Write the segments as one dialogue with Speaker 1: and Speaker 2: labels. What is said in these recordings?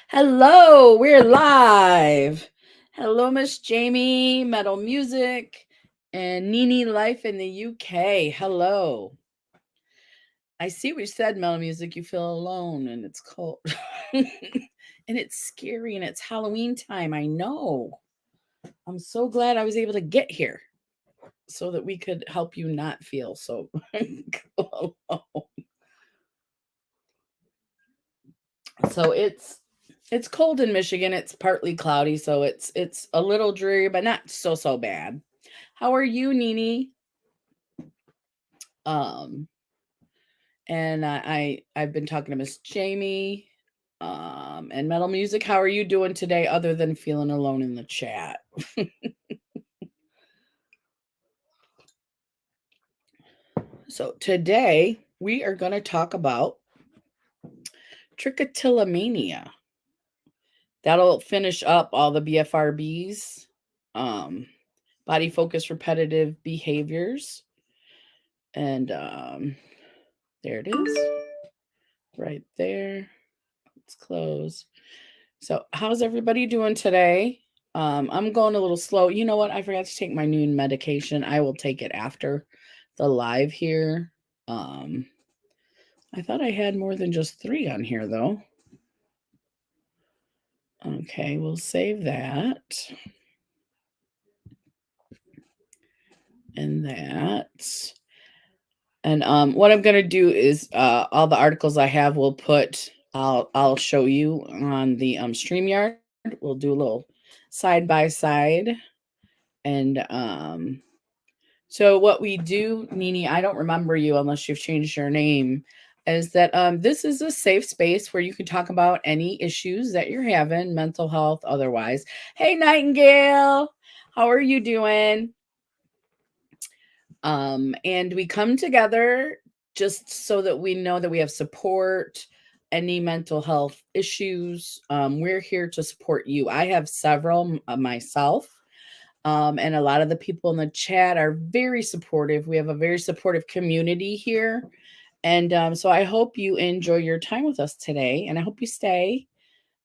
Speaker 1: Hello, we're live. Hello, Miss Jamie, Metal Music, and Nini Life in the UK. Hello. I see what you said, Metal Music. You feel alone and it's cold. And it's scary and it's Halloween time. I know. I'm so glad I was able to get here so that we could help you not feel so alone. So it's cold in Michigan. It's partly cloudy, so it's a little dreary, but not so bad. How are you, Nini? Um, and I've been talking to Miss Jamie, and Metal Music. How are you doing today, other than feeling alone in the chat? So today we are going to talk about trichotillomania. That'll finish up all the BFRBs, body focused repetitive behaviors. And there it is, right there. Let's close. So how's everybody doing today? I'm going a little slow. You know what? I forgot to take my new medication. I will take it after the live here. I thought I had more than just 3 on here, though. Okay, we'll save that. And that. And what I'm going to do is all the articles I have will put, I'll show you on the StreamYard. We'll do a little side by side. And so what we do, Nini, I don't remember you unless you've changed your name, is that this is a safe space where you can talk about any issues that you're having, mental health, otherwise. Hey, Nightingale, how are you doing? And we come together just so that we know that we have support, any mental health issues. We're here to support you. I have several myself. And a lot of the people in the chat are very supportive. We have a very supportive community here. And so I hope you enjoy your time with us today, and I hope you stay.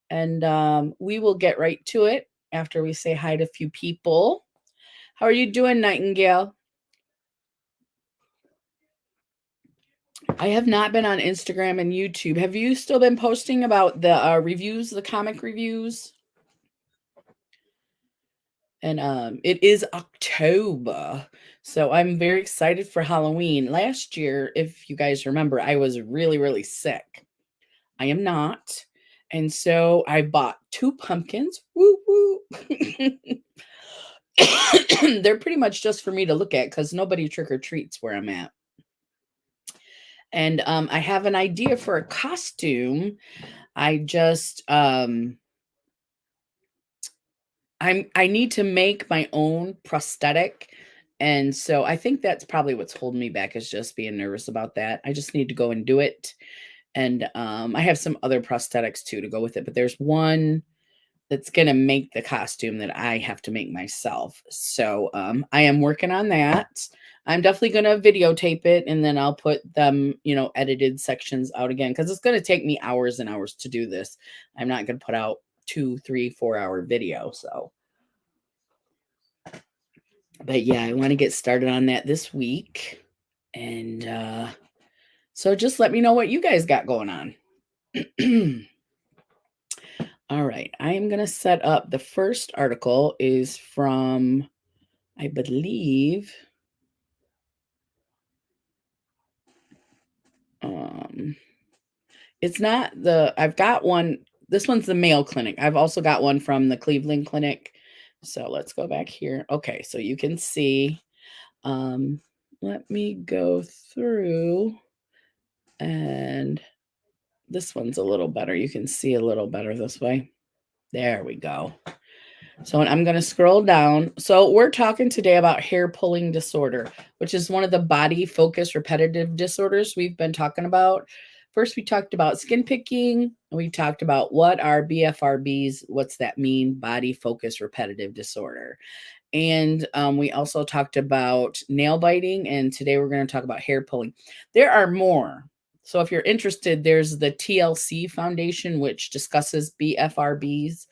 Speaker 1: And we will get right to it after we say hi to a few people. How are you doing, Nightingale? I have not been on Instagram and YouTube. Have you still been posting about the reviews, the comic reviews? And it is October, so I'm very excited for Halloween. Last year, if you guys remember, I was really sick. I am not. And so I bought 2 pumpkins. Woo woo. They're pretty much just for me to look at because nobody trick or treats where I'm at. And I have an idea for a costume. I just I need to make my own prosthetic. And so I think that's probably what's holding me back, is just being nervous about that. I just need to go and do it. And I have some other prosthetics too to go with it, but there's one that's going to make the costume that I have to make myself. So I am working on that. I'm definitely going to videotape it, and then I'll put them, edited sections out again, because it's going to take me hours and hours to do this. I'm not going to put out 2, 3, 4-hour video. So, but yeah, I want to get started on that this week. And so just let me know what you guys got going on. All right, I am going to set up. The first article is from, I believe, it's not I've got one. This one's the Mayo Clinic. I've also got one from the Cleveland Clinic. So let's go back here. Okay, so you can see, let me go through, and this one's a little better. You can see a little better this way. There we go. So I'm going to scroll down. So we're talking today about hair pulling disorder, which is one of the body focused repetitive disorders we've been talking about. First, we talked about skin picking. We talked about what are BFRBs, what's that mean, body focused repetitive disorder. And we also talked about nail biting, and today we're going to talk about hair pulling. There are more. So if you're interested, there's the TLC Foundation, which discusses BFRBs,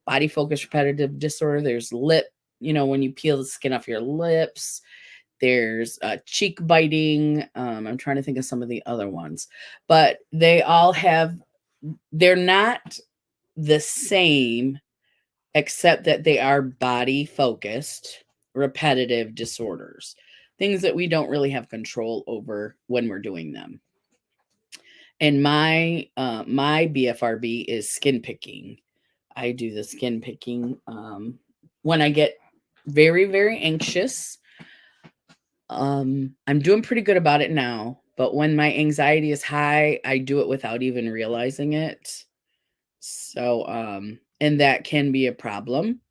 Speaker 1: body focus repetitive disorder. There's lip, when you peel the skin off your lips. There's cheek biting. I'm trying to think of some of the other ones, but they're not the same, except that they are body focused repetitive disorders, things that we don't really have control over when we're doing them. And my BFRB is skin picking. I do the skin picking when I get very, very anxious. I'm doing pretty good about it now, but when my anxiety is high, I do it without even realizing it. So, and that can be a problem.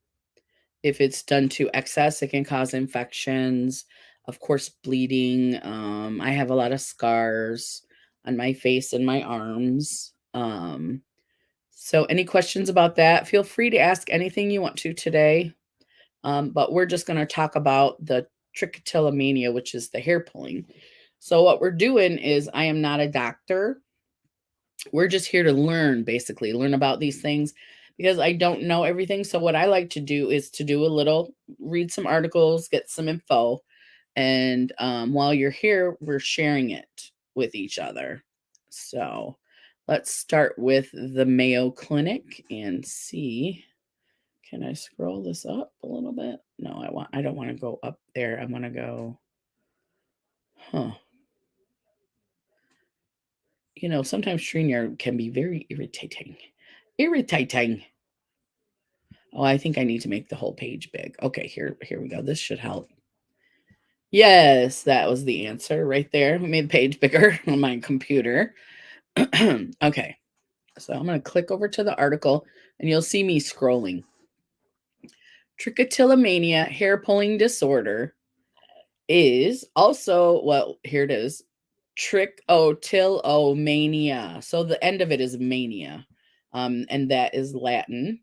Speaker 1: If it's done to excess, it can cause infections, of course, bleeding. I have a lot of scars on my face and my arms. So any questions about that, feel free to ask anything you want to today. But we're just going to talk about the trichotillomania, which is the hair pulling. So what we're doing is, I am not a doctor. We're just here to learn about these things, because I don't know everything. So what I like to do is to read some articles, get some info. And while you're here, we're sharing it with each other. So let's start with the Mayo Clinic and see. Can I scroll this up a little bit? No, I don't want to go up there. I want to go, sometimes StreamYard can be very irritating. Oh, I think I need to make the whole page big. Okay, here we go. This should help. Yes, that was the answer right there. We made the page bigger on my computer. Okay, so I'm going to click over to the article and you'll see me scrolling. Trichotillomania, hair pulling disorder, is also, well, here it is, trichotillomania. So the end of it is mania, and that is Latin.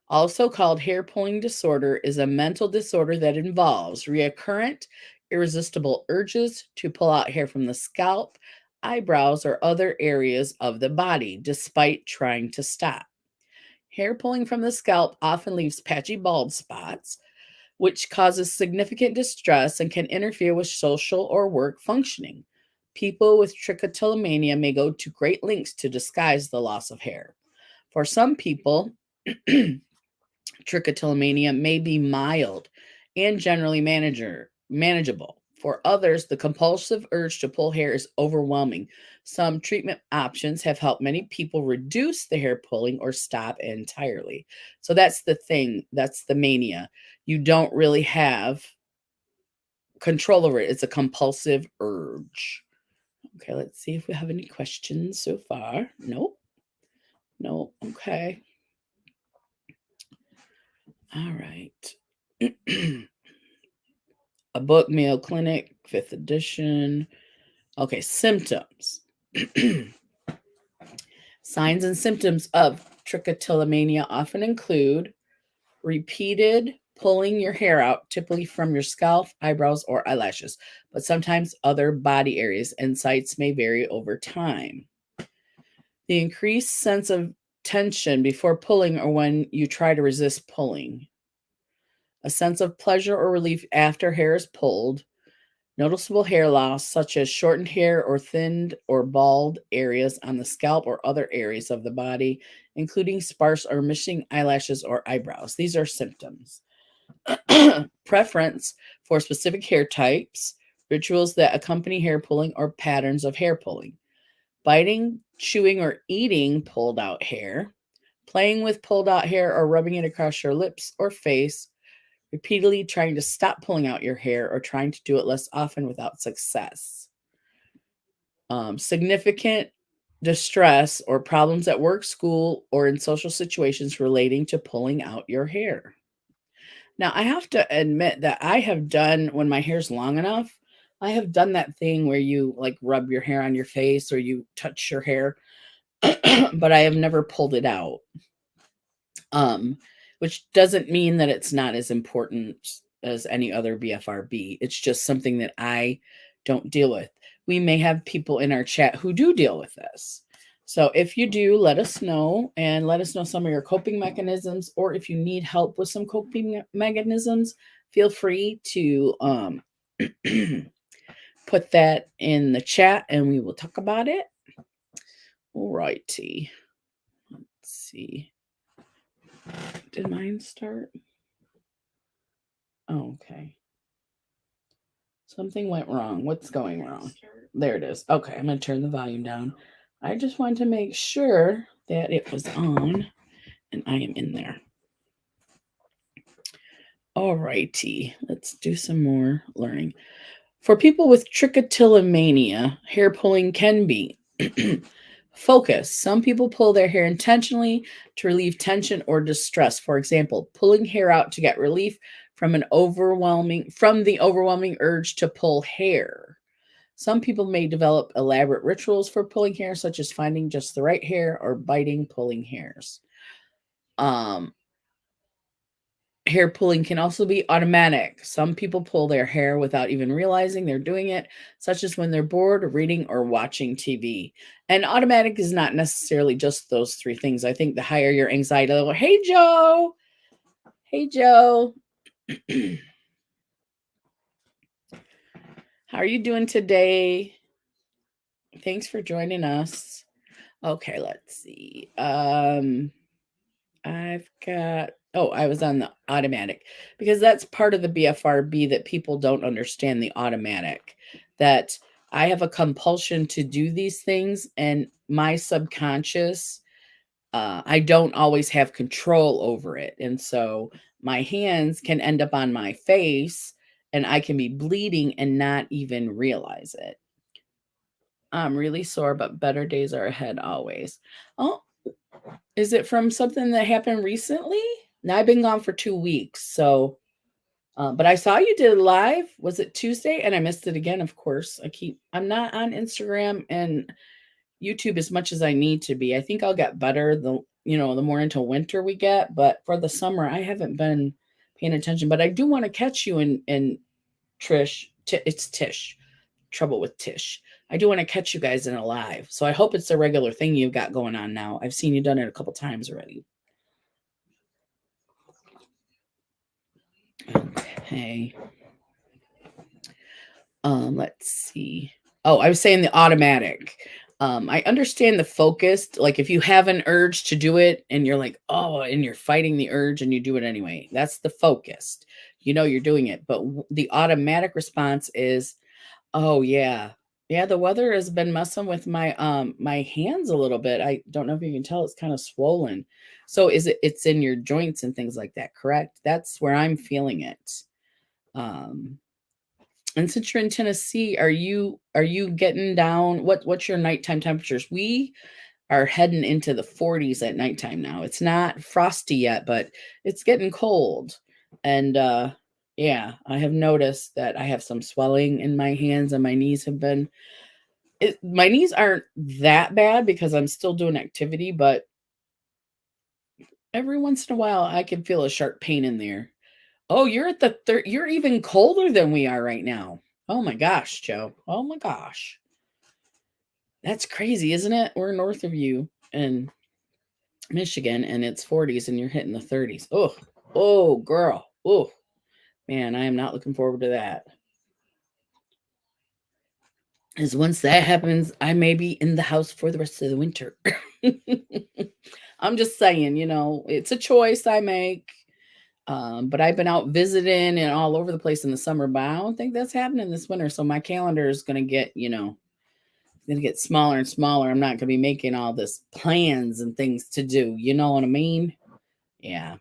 Speaker 1: Also called hair pulling disorder, is a mental disorder that involves recurrent, irresistible urges to pull out hair from the scalp, eyebrows, or other areas of the body, despite trying to stop. Hair pulling from the scalp often leaves patchy bald spots, which causes significant distress and can interfere with social or work functioning. People with trichotillomania may go to great lengths to disguise the loss of hair. For some people, trichotillomania may be mild and generally manageable. For others, the compulsive urge to pull hair is overwhelming. Some treatment options have helped many people reduce the hair pulling or stop entirely. So that's the thing. That's the mania. You don't really have control over it. It's a compulsive urge. Okay, let's see if we have any questions so far. Nope. No. Okay. All right. A book, Mayo Clinic, 5th edition. Okay, symptoms. Signs and symptoms of trichotillomania often include repeated pulling your hair out, typically from your scalp, eyebrows, or eyelashes, but sometimes other body areas, and sites may vary over time. The increased sense of tension before pulling or when you try to resist pulling. A sense of pleasure or relief after hair is pulled. Noticeable hair loss, such as shortened hair or thinned or bald areas on the scalp or other areas of the body, including sparse or missing eyelashes or eyebrows. These are symptoms. Preference for specific hair types, rituals that accompany hair pulling, or patterns of hair pulling. Biting, chewing, or eating pulled out hair. Playing with pulled out hair or rubbing it across your lips or face. Repeatedly trying to stop pulling out your hair or trying to do it less often without success. Significant distress or problems at work, school, or in social situations relating to pulling out your hair. Now, I have to admit that I have done, when my hair's long enough, I have done that thing where you like rub your hair on your face or you touch your hair, but I have never pulled it out. Which doesn't mean that it's not as important as any other BFRB. It's just something that I don't deal with. we may have people in our chat who do deal with this. So if you do, let us know, and let us know some of your coping mechanisms, or if you need help with some coping mechanisms, feel free to put that in the chat and we will talk about it. All righty. Let's see. Did mine start? Oh, okay. Something went wrong. What's going wrong? There it is. Okay, I'm going to turn the volume down. I just wanted to make sure that it was on and I am in there. All righty. Let's do some more learning. For people with trichotillomania, hair pulling can be focus. Some people pull their hair intentionally to relieve tension or distress. For example, pulling hair out to get relief from the overwhelming urge to pull hair. Some people may develop elaborate rituals for pulling hair, such as finding just the right hair or biting pulling hairs. Hair pulling can also be automatic. Some people pull their hair without even realizing they're doing it, such as when they're bored, reading, or watching TV. And automatic is not necessarily just those three things. I think the higher your anxiety level. Hey, Joe. Hey, Joe. How are you doing today? Thanks for joining us. Okay, let's see. I've got, I was on the automatic because that's part of the BFRB that people don't understand, the automatic, that I have a compulsion to do these things, and my subconscious, I don't always have control over it. And so my hands can end up on my face and I can be bleeding and not even realize it. I'm really sore, but better days are ahead always. Oh, is it from something that happened recently? Now I've been gone for 2 weeks, so but I saw you did live. Was it Tuesday? And I missed it again, of course. I'm not on Instagram and YouTube as much as I need to be. I think I'll get better the more into winter we get, but for the summer I haven't been paying attention. But I do want to catch you and Trish. It's Tish. Trouble with Tish. I do want to catch you guys in a live. So I hope it's a regular thing you've got going on now. I've seen you done it a couple times already. Okay. Let's see. Oh, I was saying the automatic. I understand the focused, like if you have an urge to do it and you're like, oh, and you're fighting the urge and you do it anyway. That's the focused. You know you're doing it. But the automatic response is, oh yeah. Yeah, the weather has been messing with my hands a little bit. I don't know if you can tell, it's kind of swollen. So it's in your joints and things like that, correct? That's where I'm feeling it. And since you're in Tennessee, are you getting down? What's your nighttime temperatures? We are heading into the 40s at nighttime now. It's not frosty yet, but it's getting cold. And yeah, I have noticed that I have some swelling in my hands, and my knees have been my knees aren't that bad because I'm still doing activity, but every once in a while I can feel a sharp pain in there. Oh, you're at the third. You're even colder than we are right now. Oh my gosh, Joe. Oh my gosh. That's crazy, isn't it? We're north of you in Michigan and it's 40s and you're hitting the 30s. Oh, girl. Oh, man, I am not looking forward to that. Because once that happens, I may be in the house for the rest of the winter. I'm just saying, it's a choice I make. But I've been out visiting and all over the place in the summer, but I don't think that's happening this winter. So my calendar is going to get, smaller and smaller. I'm not going to be making all this plans and things to do. You know what I mean? Yeah.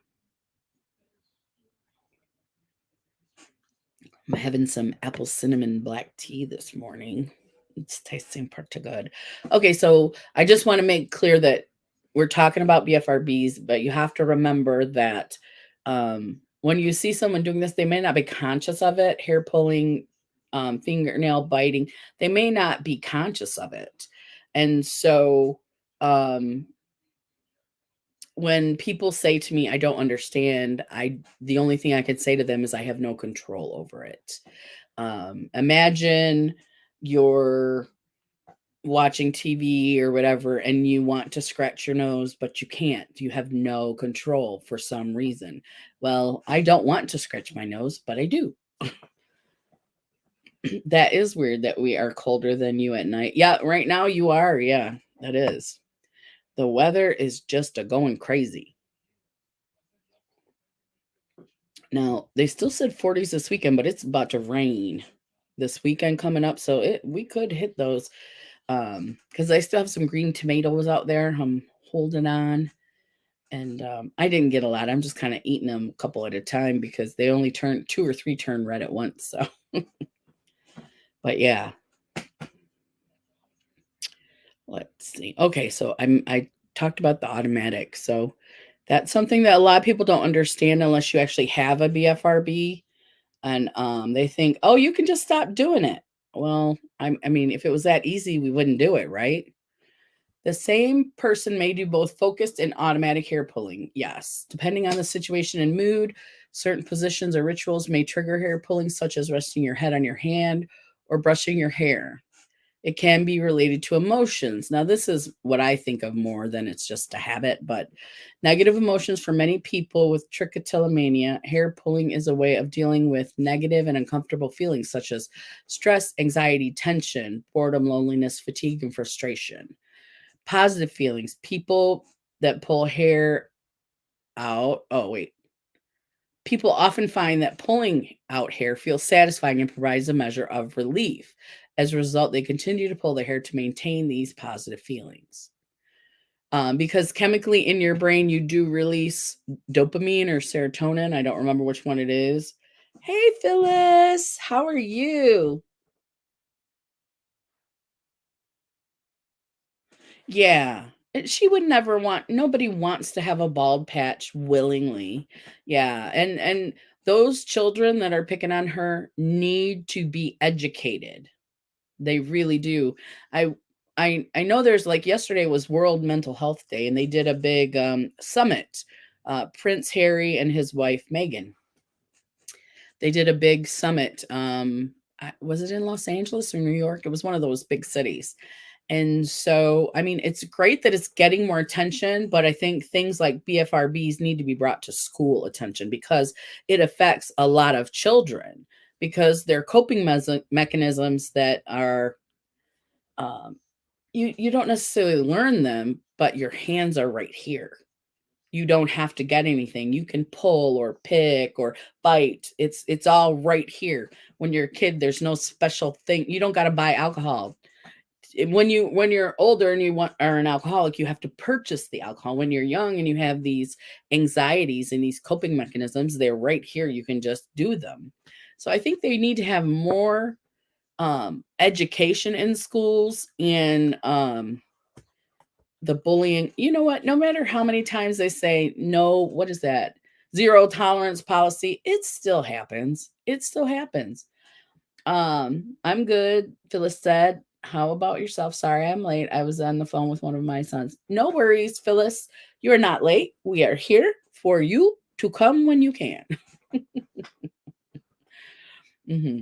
Speaker 1: I'm having some apple cinnamon black tea this morning. It's tasting pretty good. Okay, so I just want to make clear that we're talking about BFRBs, but you have to remember that when you see someone doing this, they may not be conscious of it, hair pulling, fingernail biting. They may not be conscious of it. And so when people say to me, I don't understand, the only thing I could say to them is I have no control over it. Imagine you're watching TV or whatever and you want to scratch your nose, but you can't. You have no control for some reason. Well, I don't want to scratch my nose, but I do. That is weird that we are colder than you at night. Yeah, right now you are. Yeah, that is. The weather is just a going crazy. Now, they still said 40s this weekend, but it's about to rain this weekend coming up, so we could hit those. Because I still have some green tomatoes out there. I'm holding on. And I didn't get a lot. I'm just kind of eating them a couple at a time because they only turn 2 or 3 turn red at once. So, but yeah, let's see. Okay, so I talked about the automatic. So that's something that a lot of people don't understand unless you actually have a BFRB, and they think, oh, you can just stop doing it. Well, I mean, if it was that easy, we wouldn't do it, right? The same person may do both focused and automatic hair pulling. Yes. Depending on the situation and mood, certain positions or rituals may trigger hair pulling, such as resting your head on your hand or brushing your hair. It can be related to emotions. Now, this is what I think of more than it's just a habit, but negative emotions for many people with trichotillomania, hair pulling is a way of dealing with negative and uncomfortable feelings such as stress, anxiety, tension, boredom, loneliness, fatigue, and frustration. Positive feelings, people that pull hair out people often find that pulling out hair feels satisfying and provides a measure of relief. As a result, they continue to pull their hair to maintain these positive feelings. Because chemically in your brain, you do release dopamine or serotonin. I don't remember which one it is. Hey, Phyllis, how are you? Yeah. She would never want nobody wants to have a bald patch willingly. Yeah, and those children that are picking on her need to be educated. They really do. I I know there's like yesterday was World Mental Health Day and they did a big summit. Prince Harry and his wife Meghan. They did a big summit. Was it in Los Angeles or New York? It was one of those big cities. And so, I mean, it's great that it's getting more attention, but I think things like BFRBs need to be brought to school attention because it affects a lot of children because they're coping mechanisms that are you don't necessarily learn them, but your hands are right here. You don't have to get anything. You can pull or pick or bite. It's all right here. When you're a kid, there's no special thing. You don't got to buy alcohol. When you're older and you want are an alcoholic, you have to purchase the alcohol. When you're young and you have these anxieties and these coping mechanisms, they're right here. You can just do them. So I think they need to have more education in schools and the bullying. You know what? No matter how many times they say no, what is that? Zero tolerance policy, it still happens. It still happens. I'm good, Phyllis said. How about yourself? Sorry, I'm late. I was on the phone with one of my sons. No worries, Phyllis. You are not late. We are here for you to come when you can. hmm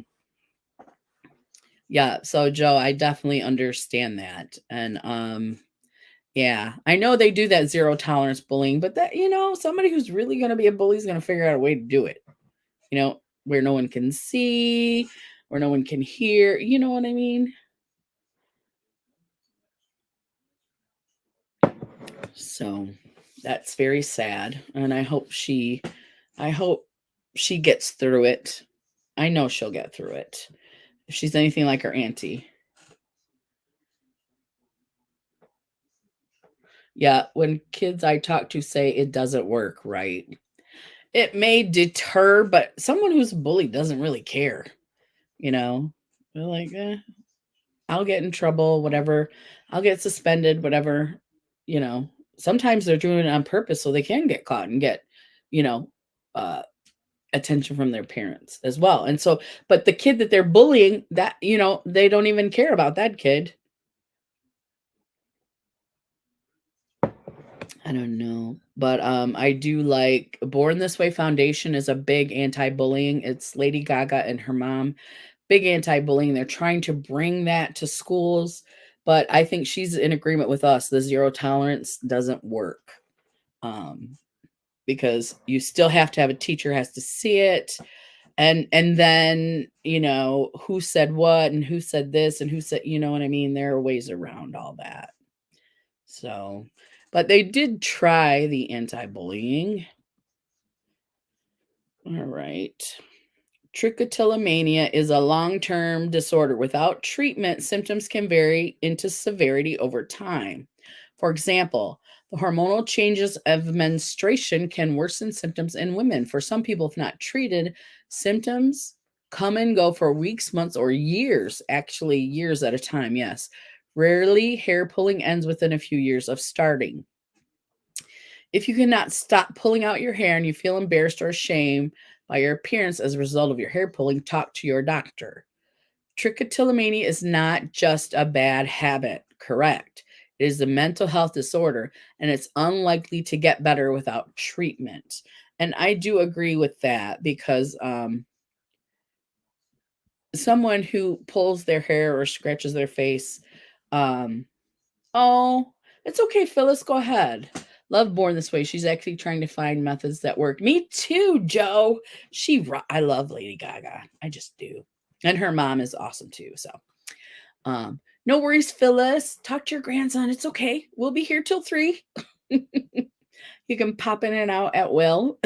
Speaker 1: Yeah. So, Joe, I definitely understand that. And yeah, I know they do that zero tolerance bullying, but that, somebody who's really going to be a bully is going to figure out a way to do it, where no one can see, where no one can hear. You know what I mean? So that's very sad. And I hope she gets through it. I know she'll get through it. If she's anything like her auntie. Yeah, when kids I talk to say it doesn't work, right? It may deter, but someone who's bullied doesn't really care, you know? They're like, I'll get in trouble, whatever. I'll get suspended, whatever, you know. Sometimes they're doing it on purpose so they can get caught and get, you know, uh attention from their parents as well. And so, but the kid that they're bullying, that, they don't even care about that kid. I don't know. But I do like Born This Way Foundation is a big anti-bullying. It's Lady Gaga and her mom. big anti-bullying. They're trying to bring that to schools, but I think she's in agreement with us. The zero tolerance doesn't work. Because you still have to have a teacher has to see it, and then who said what and who said this and who said, what I mean. There are ways around all that. So, but they did try the anti-bullying. All right. Trichotillomania is a long-term disorder. Without treatment, symptoms can vary into severity over time. For example, the hormonal changes of menstruation can worsen symptoms in women. For some people, if not treated, symptoms come and go for weeks, months, or years, actually years at a time, yes. Rarely, hair pulling ends within a few years of starting. If you cannot stop pulling out your hair and you feel embarrassed or ashamed by your appearance as a result of your hair pulling, talk to your doctor. Trichotillomania is not just a bad habit, correct? It is a mental health disorder, and it's unlikely to get better without treatment. And I do agree with that, because someone who pulls their hair or scratches their face, oh, it's okay, Phyllis, go ahead. Love Born This Way. She's actually trying to find methods that work. Me too, Joe. I love Lady Gaga. I just do. And her mom is awesome too. So, no worries, Phyllis. Talk to your grandson. It's okay. We'll be here till 3. You can pop in and out at will.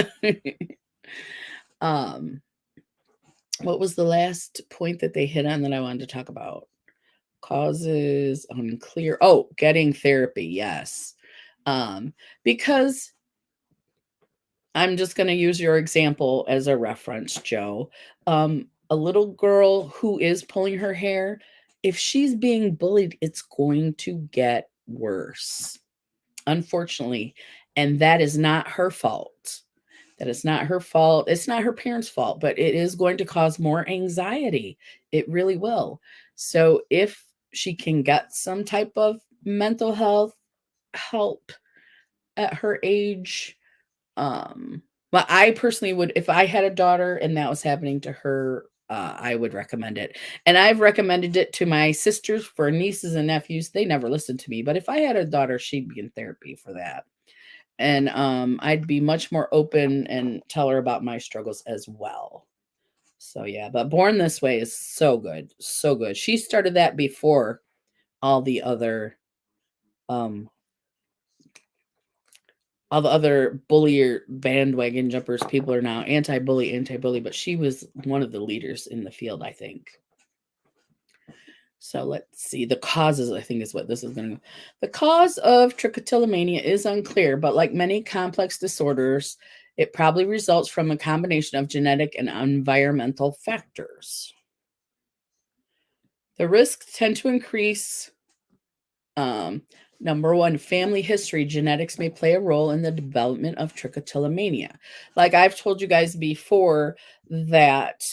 Speaker 1: What was the last point that they hit on that I wanted to talk about? Causes unclear. Oh, getting therapy. Yes. Because I'm just going to use your example as a reference, Joe. A little girl who is pulling her hair, if she's being bullied, it's going to get worse, unfortunately. And that is not her fault. That is not her fault. It's not her parents' fault, but it is going to cause more anxiety. It really will. So if she can get some type of mental health help at her age, but I personally would, if I had a daughter and that was happening to her, I would recommend it. And I've recommended it to my sisters, for nieces and nephews. They never listened to me, but if I had a daughter, she'd be in therapy for that. And I'd be much more open and tell her about my struggles as well. So yeah, but Born This Way is so good. So good. She started that before all the other bullier bandwagon jumpers. People are now anti-bully, but she was one of the leaders in the field, I think. So let's see. The causes, I think, is what this is going to. The cause of trichotillomania is unclear, but like many complex disorders, it probably results from a combination of genetic and environmental factors. The risks tend to increase. Number one, family history. Genetics may play a role in the development of trichotillomania. Like I've told you guys before that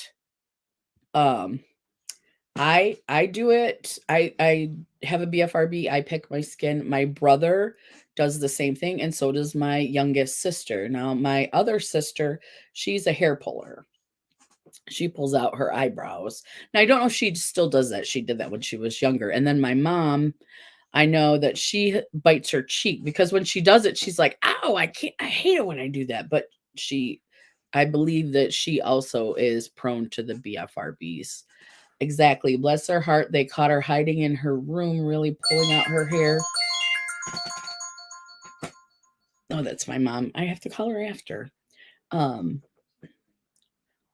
Speaker 1: I do it. I have a BFRB. I pick my skin. My brother does the same thing, and so does my youngest sister. Now, my other sister, she's a hair puller. She pulls out her eyebrows. Now, I don't know if she still does that. She did that when she was younger. And then my mom, I know that she bites her cheek, because when she does it, she's like, ow, I hate it when I do that. But I believe that she also is prone to the BFRBs. Exactly. Bless her heart. They caught her hiding in her room, really pulling out her hair. Oh, that's my mom. I have to call her after.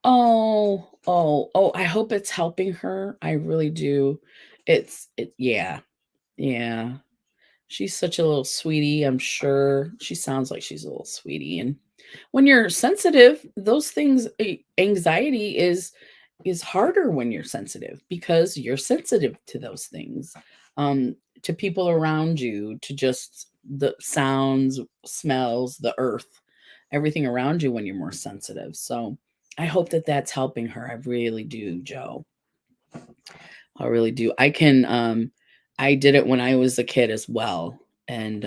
Speaker 1: Oh, I hope it's helping her. I really do. Yeah. Yeah. She's such a little sweetie, I'm sure. She sounds like she's a little sweetie. And when you're sensitive, those things, anxiety is harder when you're sensitive, because you're sensitive to those things, to people around you, to just the sounds, smells, the earth, everything around you when you're more sensitive. So I hope that that's helping her. I really do, Joe. I really do. I did it when I was a kid as well. And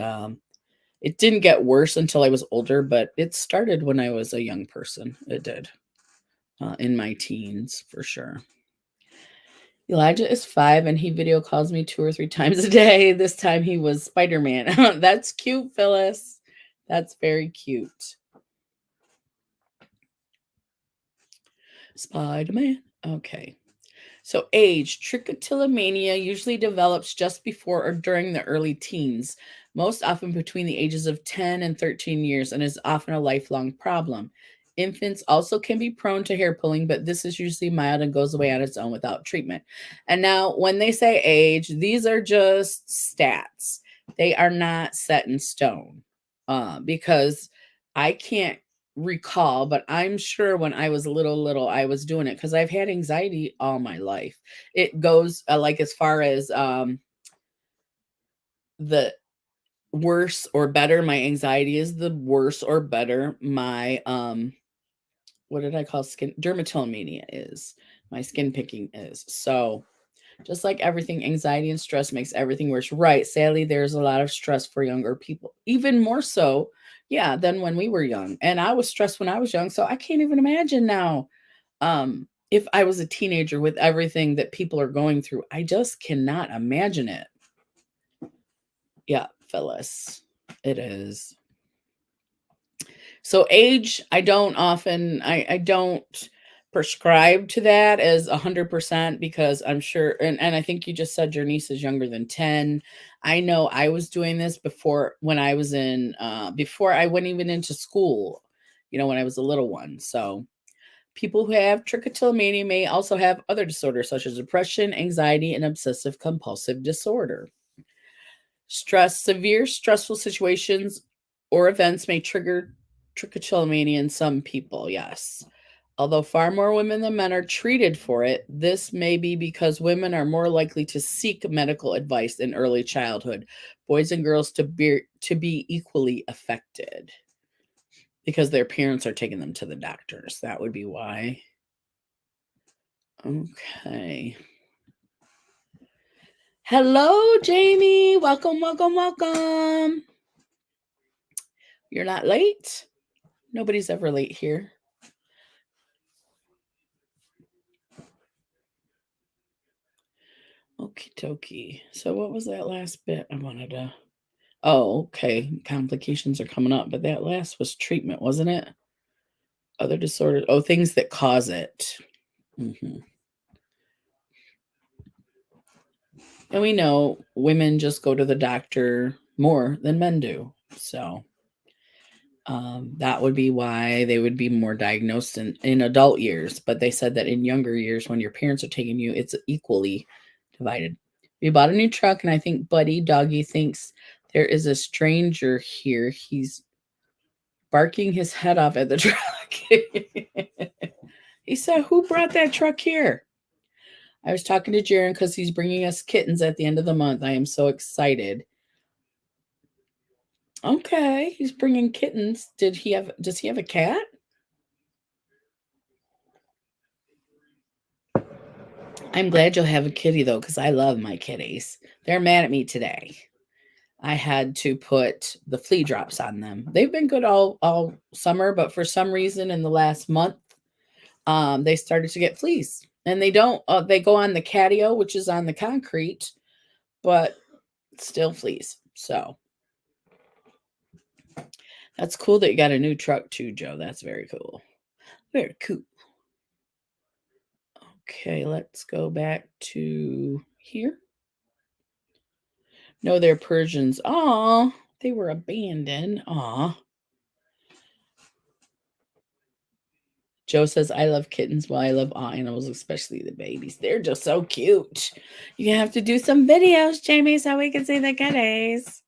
Speaker 1: it didn't get worse until I was older, but it started when I was a young person. It did, in my teens, for sure. Elijah is 5 and he video calls me 2 or 3 times a day. This time he was Spider-Man. That's cute, Phyllis. That's very cute. Spider-Man. Okay. So age, trichotillomania usually develops just before or during the early teens, most often between the ages of 10 and 13 years, and is often a lifelong problem. Infants also can be prone to hair pulling, but this is usually mild and goes away on its own without treatment. And now, when they say age, these are just stats. They are not set in stone because I can't recall, but I'm sure when I was little, I was doing it because I've had anxiety all my life. It goes like as far as the worse or better my anxiety is, the worse or better my what did I call skin dermatillomania is. My skin picking is. So just like everything, anxiety and stress makes everything worse. Right. Sadly, there's a lot of stress for younger people, even more so, yeah, than when we were young. And I was stressed when I was young. So I can't even imagine now. If I was a teenager with everything that people are going through, I just cannot imagine it. Yeah, Phyllis, it is. So age, I don't prescribe to that as 100% because I'm sure, and I think you just said your niece is younger than 10. I know I was doing this before when I was before I went even into school, when I was a little one. So people who have trichotillomania may also have other disorders such as depression, anxiety, and obsessive compulsive disorder. Severe stressful situations or events may trigger trichotillomania in some people, yes. Although far more women than men are treated for it, this may be because women are more likely to seek medical advice in early childhood. Boys and girls to be equally affected because their parents are taking them to the doctors. That would be why. Okay. Hello, Jamie. Welcome, welcome, welcome. You're not late? Nobody's ever late here. Okie dokie. So what was that last bit I wanted to... Oh, okay. Complications are coming up, but that last was treatment, wasn't it? Other disorders. Oh, things that cause it. Mm-hmm. And we know women just go to the doctor more than men do. So that would be why they would be more diagnosed in adult years. But they said that in younger years, when your parents are taking you, it's equally divided. We bought a new truck, and I think Buddy Doggy thinks there is a stranger here. He's barking his head off at the truck. He said, "Who brought that truck here?" I was talking to Jaron because he's bringing us kittens at the end of the month. I am so excited. Okay, he's bringing kittens. Does he have a cat? I'm glad you'll have a kitty though, because I love my kitties. They're mad at me today. I had to put the flea drops on them. They've been good all summer, but for some reason in the last month, they started to get fleas. And they don't. They go on the catio, which is on the concrete, but still fleas. So that's cool that you got a new truck too, Joe. That's very cool. Very cool. Okay, let's go back to here. No, they're Persians. Aw, they were abandoned. Aw. Joe says, I love kittens. Well, I love all animals, especially the babies. They're just so cute. You have to do some videos, Jamie, so we can see the kitties.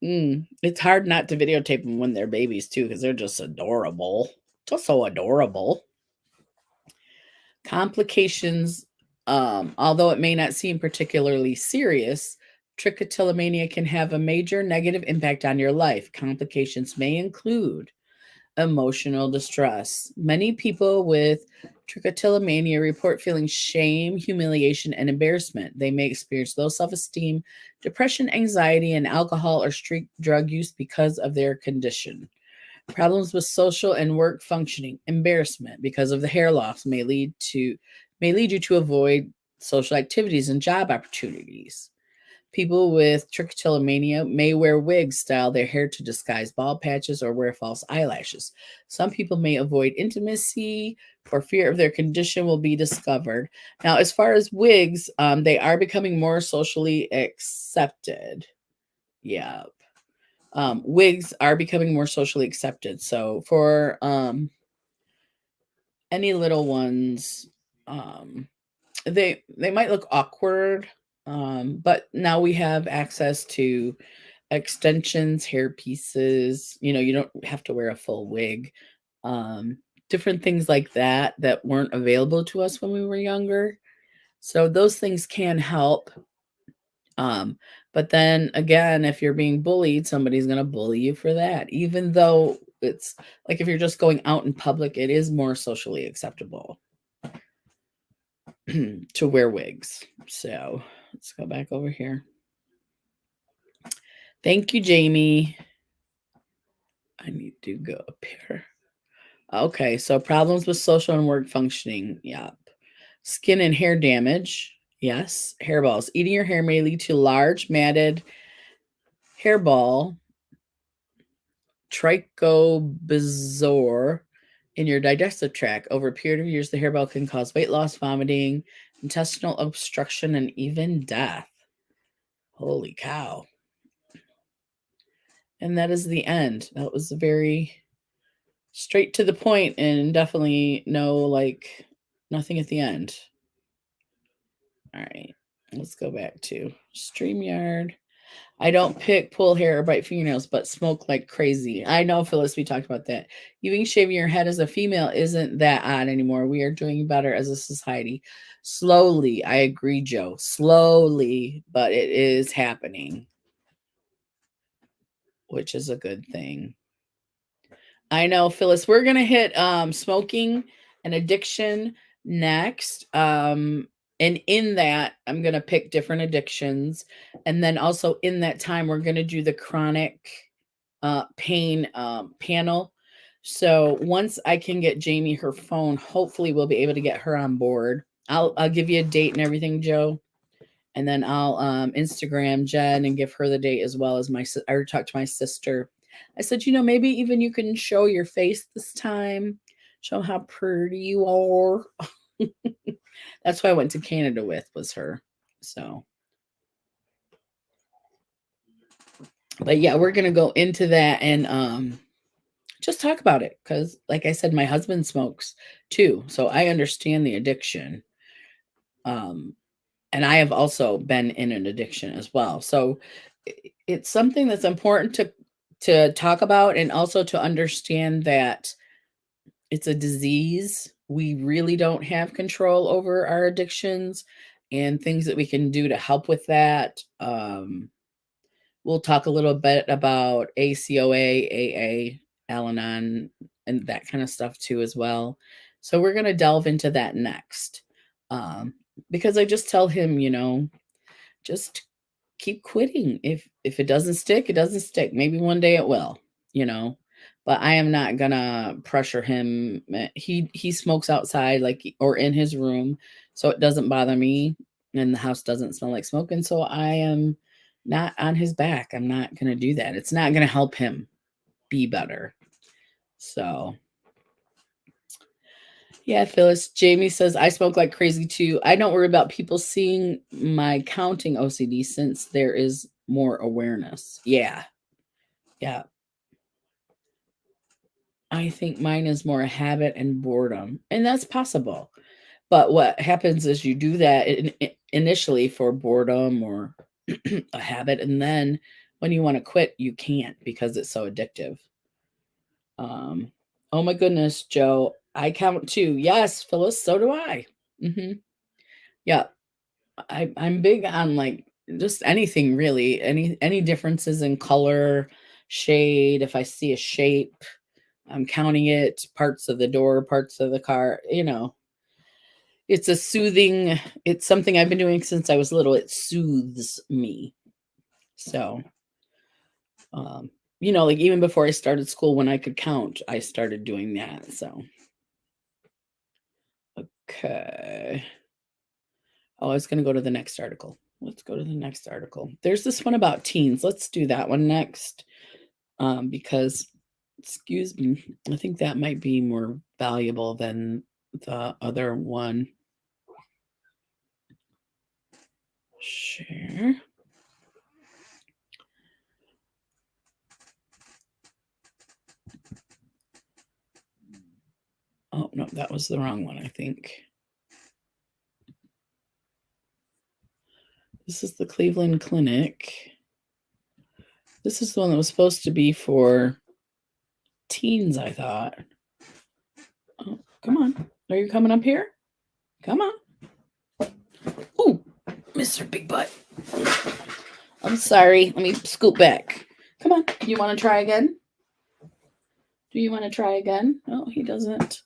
Speaker 1: It's hard not to videotape them when they're babies, too, because they're just adorable. Just so adorable. Complications, although it may not seem particularly serious, trichotillomania can have a major negative impact on your life. Complications may include emotional distress. Many people with trichotillomania report feeling shame, humiliation, and embarrassment. They may experience low self-esteem, depression, anxiety, and alcohol or street drug use because of their condition. Problems with social and work functioning. Embarrassment because of the hair loss may lead to may lead you to avoid social activities and job opportunities. People with trichotillomania may wear wigs, style their hair to disguise bald patches, or wear false eyelashes. Some people may avoid intimacy for fear of their condition will be discovered. Now, as far as wigs, they are becoming more socially accepted. Yeah. Wigs are becoming more socially accepted. So for any little ones, they might look awkward, but now we have access to extensions, hair pieces. You don't have to wear a full wig. Um, Different things like that that weren't available to us when we were younger. So those things can help. Um, but then again, if you're being bullied, somebody's going to bully you for that. Even though it's like if you're just going out in public, it is more socially acceptable to wear wigs. So let's go back over here. Thank you, Jamie. I need to go up here. Okay, so problems with social and work functioning. Yep. Skin and hair damage. Yes. Hairballs. Eating your hair may lead to large, matted hairball, trichobezoar in your digestive tract. Over a period of years, the hairball can cause weight loss, vomiting, intestinal obstruction, and even death. Holy cow. And that is the end. That was very straight to the point and definitely nothing at the end. All right, let's go back to StreamYard. I don't pull hair or bite fingernails, but smoke like crazy. I know, Phyllis, we talked about that. Even shaving your head as a female isn't that odd anymore. We are doing better as a society. Slowly, I agree, Joe. Slowly, but it is happening, which is a good thing. I know, Phyllis. We're gonna hit smoking and addiction next. And in that, I'm gonna pick different addictions, and then also in that time, we're gonna do the chronic pain panel. So once I can get Jamie her phone, hopefully we'll be able to get her on board. I'll give you a date and everything, Joe. And then I'll Instagram Jen and give her the date as well as I already talked to my sister. I said, maybe even you can show your face this time, show how pretty you are. That's who I went to Canada with, was her. So, but yeah, we're gonna go into that and just talk about it because, like I said, my husband smokes too, so I understand the addiction. And I have also been in an addiction as well. So it's something that's important to talk about and also to understand that it's a disease. We really don't have control over our addictions and things that we can do to help with that. We'll talk a little bit about ACOA, AA, Al-Anon, and that kind of stuff too as well. So we're going to delve into that next. Because I just tell him, just keep quitting. If it doesn't stick, it doesn't stick. Maybe one day it will, you know. But I am not gonna pressure him. He smokes outside, or in his room, so it doesn't bother me, and the house doesn't smell like smoke. And so I am not on his back. I'm not gonna do that. It's not gonna help him be better. So yeah, Phyllis. Jamie says, I smoke like crazy too. I don't worry about people seeing my counting OCD since there is more awareness. Yeah. Yeah. I think mine is more a habit and boredom. And that's possible. But what happens is you do that initially for boredom or a habit. And then when you want to quit, you can't because it's so addictive. Oh my goodness, Joe. I count too. Yes, Phyllis, so do I. Yeah. I'm big on just anything really. Any differences in color, shade. If I see a shape, I'm counting it, parts of the door, parts of the car, It's it's something I've been doing since I was little. It soothes me. So, even before I started school, when I could count, I started doing that. So, Okay. Oh, I was going to go to the next article. Let's go to the next article. There's this one about teens. Let's do that one next. Because, excuse me, I think that might be more valuable than the other one. Share. Oh, no, that was the wrong one, I think. This is the Cleveland Clinic. This is the one that was supposed to be for teens, I thought. Oh, come on. Are you coming up here? Come on. Ooh, Mr. Big Butt. I'm sorry. Let me scoot back. Come on. You want to try again? Do you want to try again? Oh, he doesn't.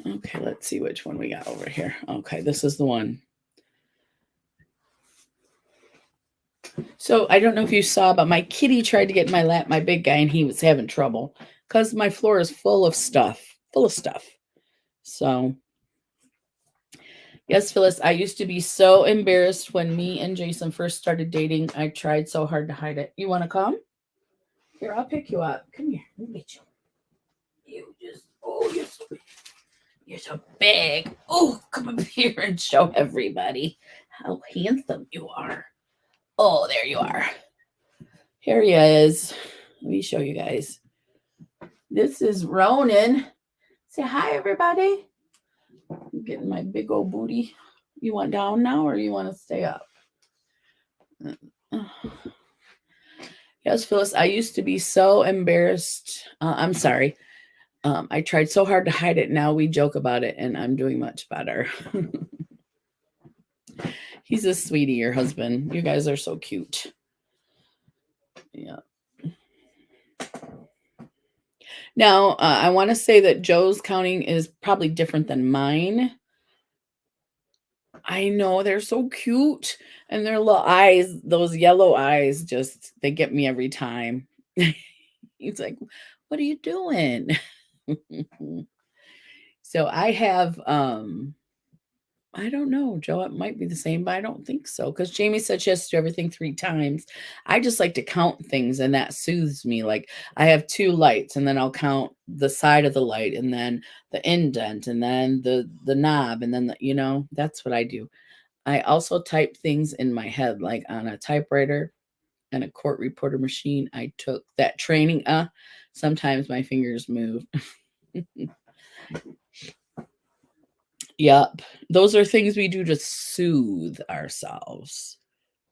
Speaker 1: Okay, let's see which one we got over here. Okay, this is the one. So I don't know if you saw, but my kitty tried to get in my lap, my big guy, and he was having trouble because my floor is full of stuff. So, yes, Phyllis, I used to be so embarrassed when me and Jason first started dating. I tried so hard to hide it. You want to come? Here, I'll pick you up. Come here. Let me get you. You're so big. Oh, come up here and show everybody how handsome you are. Oh, there you are. Here he is. Let me show you guys. This is Ronan. Say hi, everybody. I'm getting my big old booty. You want down now or you want to stay up? Yes, Phyllis, I used to be so embarrassed. I'm sorry. I tried so hard to hide it. Now we joke about it, and I'm doing much better. He's a sweetie, your husband. You guys are so cute. Yeah. Now, I want to say that Joe's counting is probably different than mine. I know, they're so cute. And their little eyes, those yellow eyes, just, they get me every time. He's like, what are you doing? So I have, I don't know, Joe, it might be the same, but I don't think so. Because Jamie said she has to do everything 3 times. I just like to count things and that soothes me. Like I have 2 lights and then I'll count the side of the light and then the indent and then the knob and then that's what I do. I also type things in my head, like on a typewriter and a court reporter machine. I took that training. Sometimes my fingers move. Yep. Those are things we do to soothe ourselves.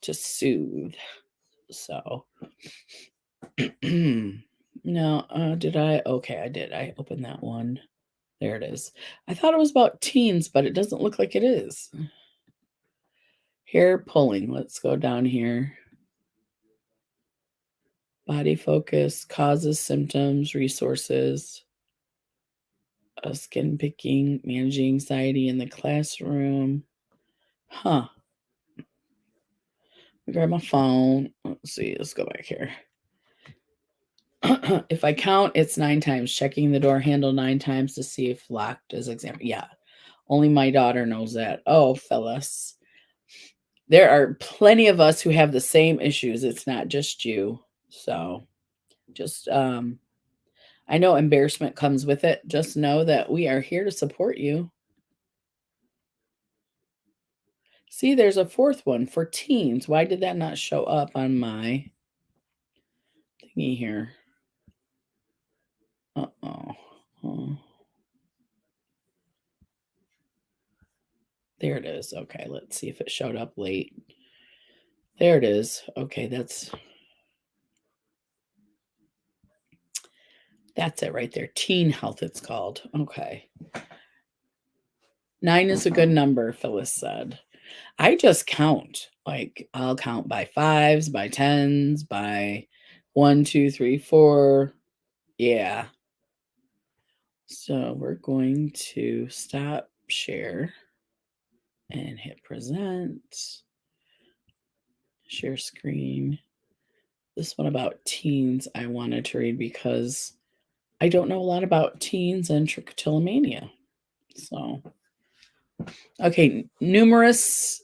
Speaker 1: To soothe. So no, did I? Okay, I did. I opened that one. There it is. I thought it was about teens, but it doesn't look like it is. Hair pulling. Let's go down here. Body focus, causes, symptoms, resources, skin picking, managing anxiety in the classroom. Huh. Grab my phone. Let's see. Let's go back here. If I count, it's 9 times. Checking the door handle 9 times to see if locked as example. Yeah. Only my daughter knows that. Oh, Phyllis. There are plenty of us who have the same issues. It's not just you. So just I know embarrassment comes with it. Just know that we are here to support you. See, there's a 4th one for teens. Why did that not show up on my thingy here? Oh. There it is. Okay, let's see if it showed up late. There it is. Okay, that's it right there. Teen health, it's called. Okay. 9 is a good number, Phyllis said. I just count. Like I'll count by 5s, by 10s, by 1, 2, 3, 4. Yeah. So we're going to stop share and hit present. Share screen. This one about teens I wanted to read because I don't know a lot about teens and trichotillomania. So, okay, numerous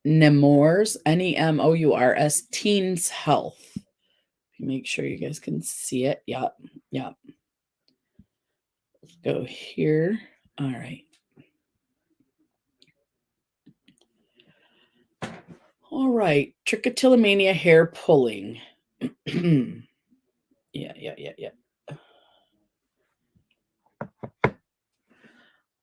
Speaker 1: Nemours, Nemours, Teens Health. Make sure you guys can see it. Yep, yep. Let's go here. All right. All right. Trichotillomania hair pulling. Yeah.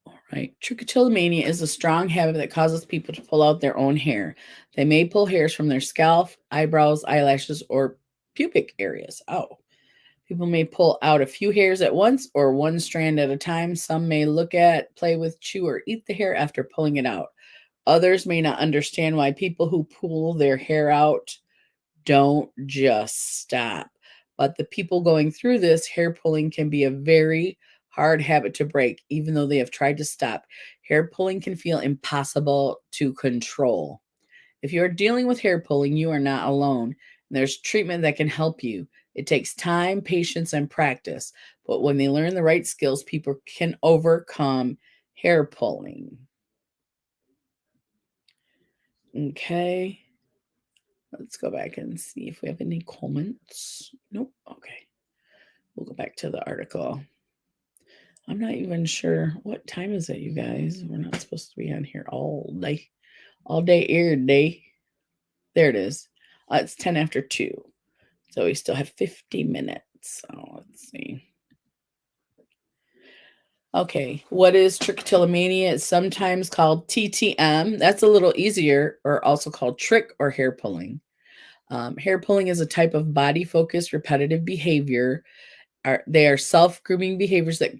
Speaker 1: All right. Trichotillomania is a strong habit that causes people to pull out their own hair. They may pull hairs from their scalp, eyebrows, eyelashes, or pubic areas. Oh. People may pull out a few hairs at once or one strand at a time. Some may look at, play with, chew, or eat the hair after pulling it out. Others may not understand why people who pull their hair out don't just stop. But the people going through this, hair pulling can be a very hard habit to break, even though they have tried to stop. Hair pulling can feel impossible to control. If you are dealing with hair pulling, you are not alone. There's treatment that can help you. It takes time, patience, and practice. But when they learn the right skills, people can overcome hair pulling. Okay. Let's go back and see if we have any comments. Nope. Okay. We'll go back to the article. I'm not even sure what time is it, you guys. We're not supposed to be on here all day. All day, every day. There it is. It's 10 after 2. So we still have 50 minutes. So let's see. Okay, what is trichotillomania? It's sometimes called TTM. That's a little easier, or also called trick or hair pulling. Hair pulling is a type of body-focused repetitive behavior. They are self-grooming behaviors that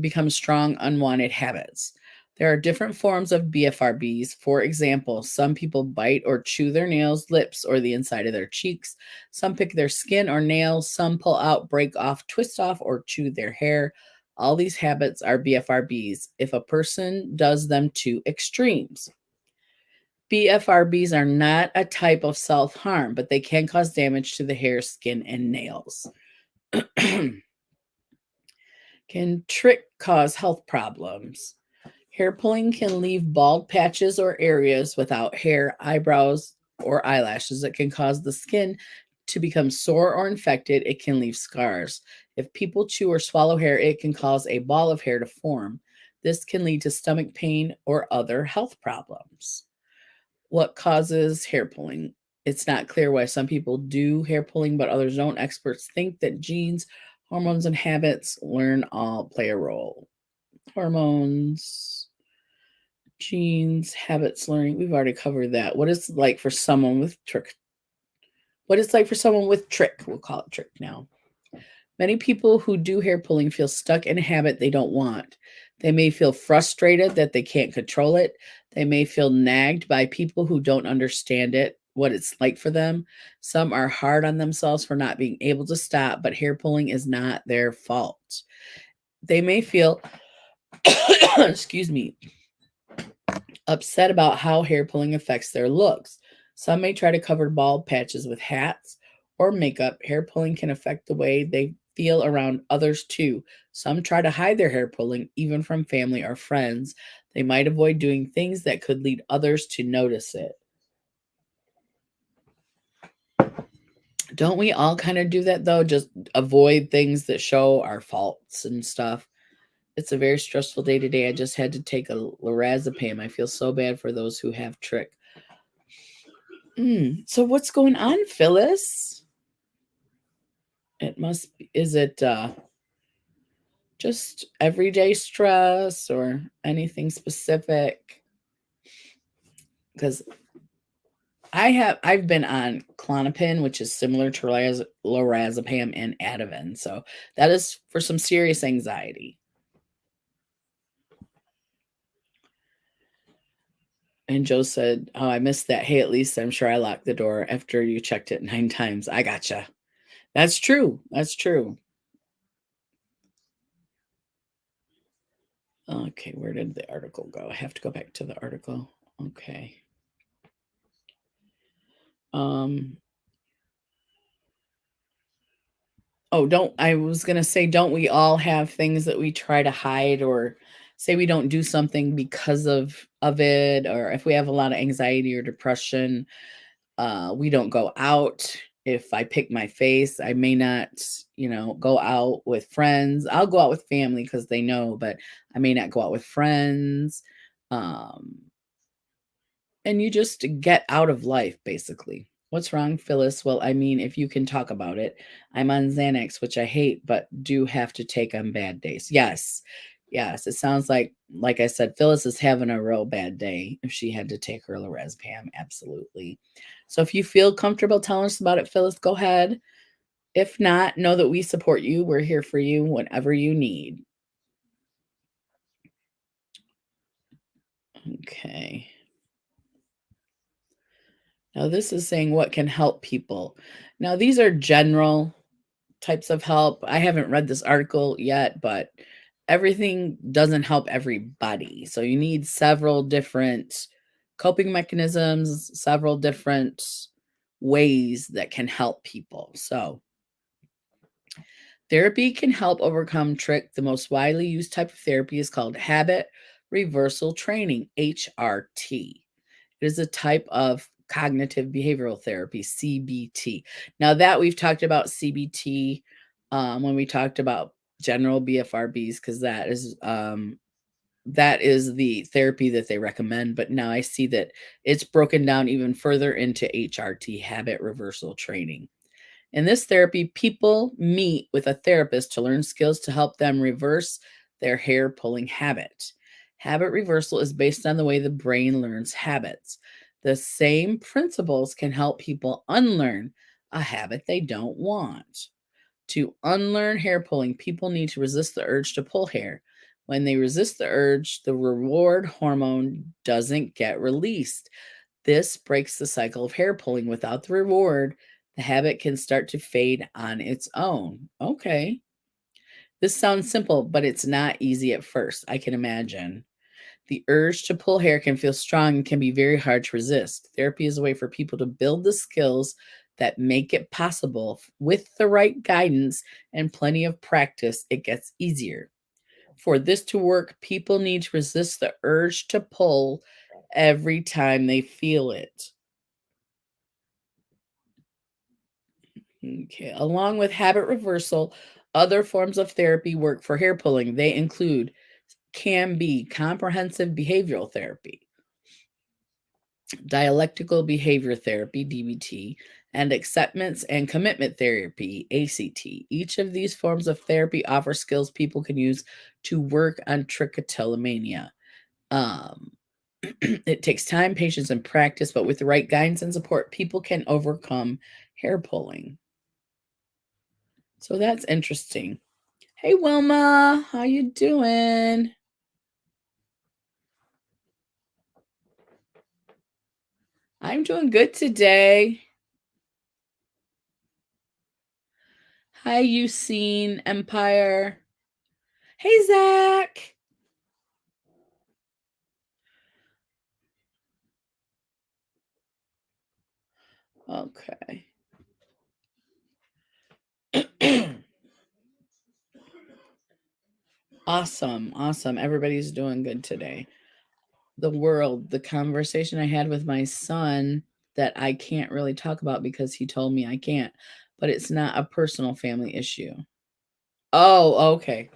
Speaker 1: become strong, unwanted habits. There are different forms of BFRBs. For example, some people bite or chew their nails, lips, or the inside of their cheeks. Some pick their skin or nails. Some pull out, break off, twist off, or chew their hair. All these habits are BFRBs if a person does them to extremes. BFRBs are not a type of self-harm, but they can cause damage to the hair, skin, and nails. Can trick cause health problems? Hair pulling can leave bald patches or areas without hair, eyebrows, or eyelashes. That can cause the skin to become sore or infected. It can leave scars. If people chew or swallow hair, it can cause a ball of hair to form. This can lead to stomach pain or other health problems. What causes hair pulling? It's not clear why some people do hair pulling, but others don't. Experts think that genes, hormones, and habits all play a role. Hormones, genes, habits, learning. We've already covered that. What it's like for someone with trick. What it's like for someone with trick. We'll call it trick now. Many people who do hair pulling feel stuck in a habit they don't want. They may feel frustrated that they can't control it. They may feel nagged by people who don't understand it, what it's like for them. Some are hard on themselves for not being able to stop, but hair pulling is not their fault. They may feel, excuse me, upset about how hair pulling affects their looks. Some may try to cover bald patches with hats or makeup. Hair pulling can affect the way they feel around others too. Some try to hide their hair pulling, even from family or friends. They might avoid doing things that could lead others to notice it. Don't we all kind of do that though? Just avoid things that show our faults and stuff. It's a very stressful day today. I just had to take a lorazepam. I feel so bad for those who have trick. So what's going on, Phyllis? It must be, is it just everyday stress or anything specific? Because I've been on Klonopin, which is similar to lorazepam and Ativan. So that is for some serious anxiety. And Joe said, "Oh, I missed that. Hey, at least I'm sure I locked the door after you checked it 9 times. I gotcha." That's true. That's true. Okay, where did the article go? I have to go back to the article. Okay. Um I was going to say, don't we all have things that we try to hide or say we don't do something because of it, or if we have a lot of anxiety or depression, we don't go out. If I pick my face, I may not, go out with friends. I'll go out with family because they know, but I may not go out with friends. Um, and you just get out of life, basically. What's wrong, Phyllis? Well, I mean, if you can talk about it, I'm on Xanax, which I hate, but do have to take on bad days. Yes. Yes. It sounds like I said, Phyllis is having a real bad day if she had to take her lorazepam. Absolutely. So if you feel comfortable telling us about it, Phyllis, go ahead. If not, know that we support you. We're here for you whenever you need. Okay. Now, this is saying what can help people. Now, these are general types of help. I haven't read this article yet, but everything doesn't help everybody. So, you need several different coping mechanisms, several different ways that can help people. So, therapy can help overcome trick. The most widely used type of therapy is called habit reversal training, HRT. It is a type of cognitive behavioral therapy, CBT. Now that we've talked about CBT when we talked about general BFRBs, because that is the therapy that they recommend. But now I see that it's broken down even further into HRT, habit reversal training. In this therapy, people meet with a therapist to learn skills to help them reverse their hair pulling habit. Habit reversal is based on the way the brain learns habits. The same principles can help people unlearn a habit they don't want. To unlearn hair pulling, people need to resist the urge to pull hair. When they resist the urge, the reward hormone doesn't get released. This breaks the cycle of hair pulling. Without the reward, the habit can start to fade on its own. Okay. This sounds simple, but it's not easy at first. I can imagine. The urge to pull hair can feel strong and can be very hard to resist. Therapy is a way for people to build the skills that make it possible. With the right guidance and plenty of practice, it gets easier. For this to work, people need to resist the urge to pull every time they feel it. Okay. Along with habit reversal, other forms of therapy work for hair pulling. They include can be comprehensive behavioral therapy, dialectical behavior therapy, DBT, and acceptance and commitment therapy, ACT. Each of these forms of therapy offer skills people can use to work on trichotillomania. Um, it takes time, patience, and practice, but with the right guidance and support, people can overcome hair pulling. So that's interesting. Hey Wilma, how you doing? I'm doing good today. Hi, you seen Empire? Hey Zach. Okay. Awesome, awesome. Everybody's doing good today. The conversation I had with my son that I can't really talk about because he told me I can't, but it's not a personal family issue. Oh, okay.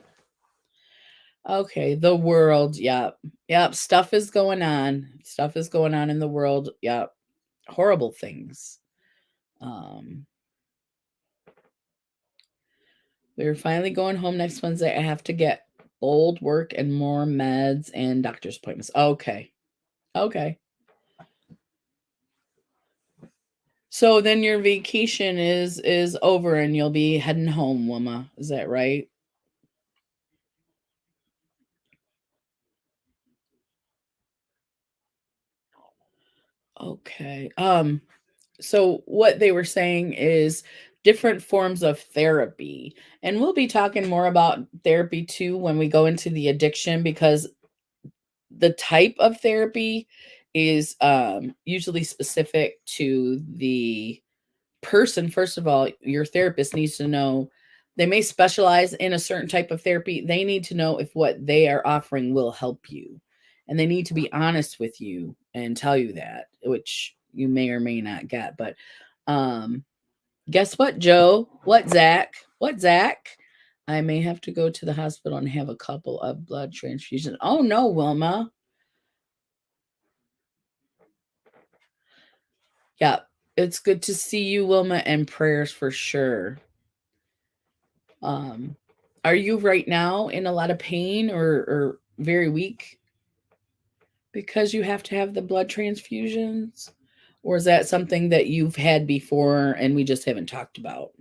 Speaker 1: Okay, the world. Yep. Yep. Stuff is going on. Stuff is going on in the world. Yep. Horrible things. Um, we're finally going home next Wednesday. I have to get old work and more meds and doctor's appointments. Okay. Okay. So then your vacation is over and you'll be heading home, Wilma. Is that right? Okay. So what they were saying is different forms of therapy. And we'll be talking more about therapy too when we go into the addiction, because the type of therapy is usually specific to the person. First of all, your therapist needs to know They may specialize in a certain type of therapy. They need to know if what they are offering will help you. And they need to be honest with you and tell you that, which you may or may not get. But guess what, Joe? What, Zach? What, Zach? I may have to go to the hospital and have a couple of blood transfusions. Oh, no, Wilma. Yeah, it's good to see you, Wilma, and prayers for sure. Are you right now in a lot of pain or very weak because you have to have the blood transfusions? Or is that something that you've had before and we just haven't talked about?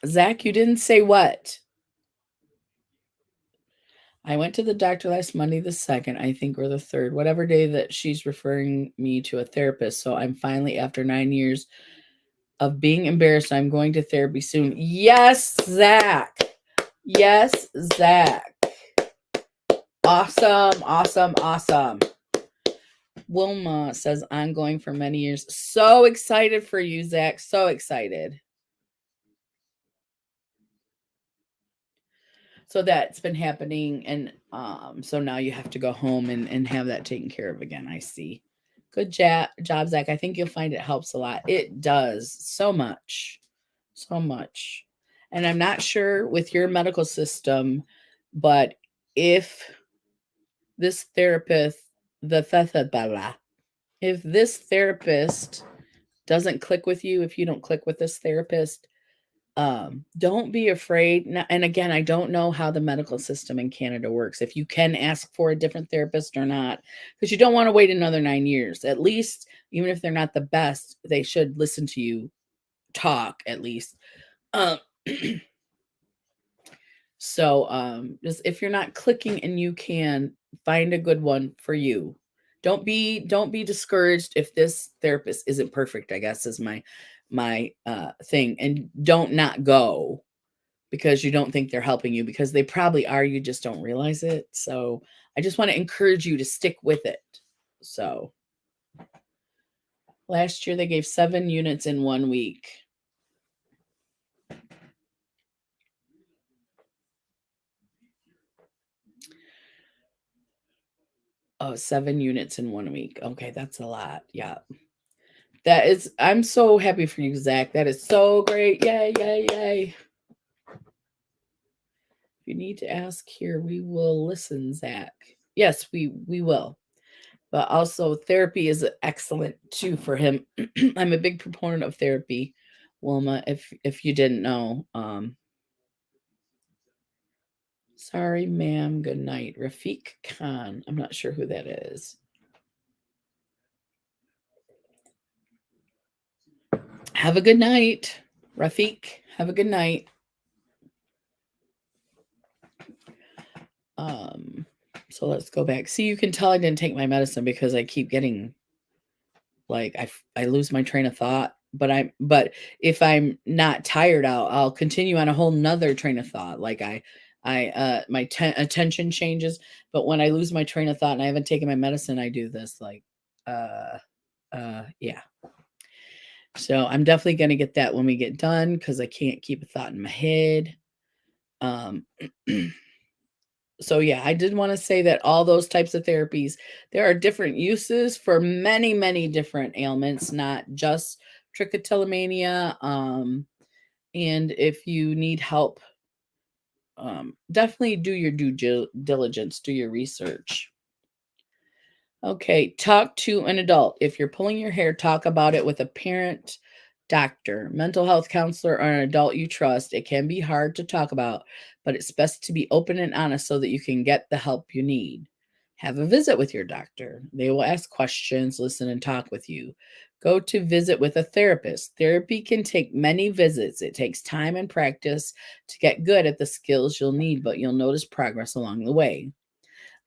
Speaker 1: Zach, you didn't say what? I went to the doctor last Monday the 2nd, I think, or the 3rd, whatever day that she's referring me to a therapist. So I'm finally, after 9 years of being embarrassed, I'm going to therapy soon. Yes, Zach. Yes, Zach. Awesome, awesome, awesome. Wilma says, I'm going for many years. So excited for you, Zach. So excited. So that's been happening. And so now you have to go home and have that taken care of again. I see. Good job, Zach. I think you'll find it helps a lot. It does so much. So much. And I'm not sure with your medical system, but if this therapist, if this therapist doesn't click with you, if you don't click with this therapist, don't be afraid. And again, I don't know how the medical system in Canada works, if you can ask for a different therapist or not, because you don't want to wait another 9 years. At least, even if they're not the best, they should listen to you talk at least. Um, so just if you're not clicking and you can find a good one for you. Don't be discouraged if this therapist isn't perfect, I guess is my thing. And don't not go because you don't think they're helping you, because they probably are, you just don't realize it. So I just want to encourage you to stick with it. So last year they gave 7 units in 1 week. Oh, 7 units in 1 week. Okay, that's a lot. Yeah. That is, I'm so happy for you, Zach. That is so great. Yay, yay, yay. If you need to ask here, we will listen, Zach. Yes, we will. But also therapy is excellent too for him. I'm a big proponent of therapy, Wilma, if you didn't know. Sorry, ma'am. Good night. Rafiq Khan. I'm not sure who that is. Have a good night, Rafiq. Have a good night. So let's go back. See, you can tell I didn't take my medicine because I keep getting like I lose my train of thought. But if I'm not tired, I'll continue on a whole nother train of thought. Like my attention changes. But when I lose my train of thought and I haven't taken my medicine, I do this like yeah. So I'm definitely gonna get that when we get done because I can't keep a thought in my head. Um So yeah, I did want to say that all those types of therapies, there are different uses for many, many different ailments, not just trichotillomania. And if you need help, definitely do your due diligence, do your research. Okay, talk to an adult. If you're pulling your hair, talk about it with a parent, doctor, mental health counselor, or an adult you trust. It can be hard to talk about, but it's best to be open and honest so that you can get the help you need. Have a visit with your doctor. They will ask questions, listen, and talk with you. Go to visit with a therapist. Therapy can take many visits. It takes time and practice to get good at the skills you'll need, but you'll notice progress along the way.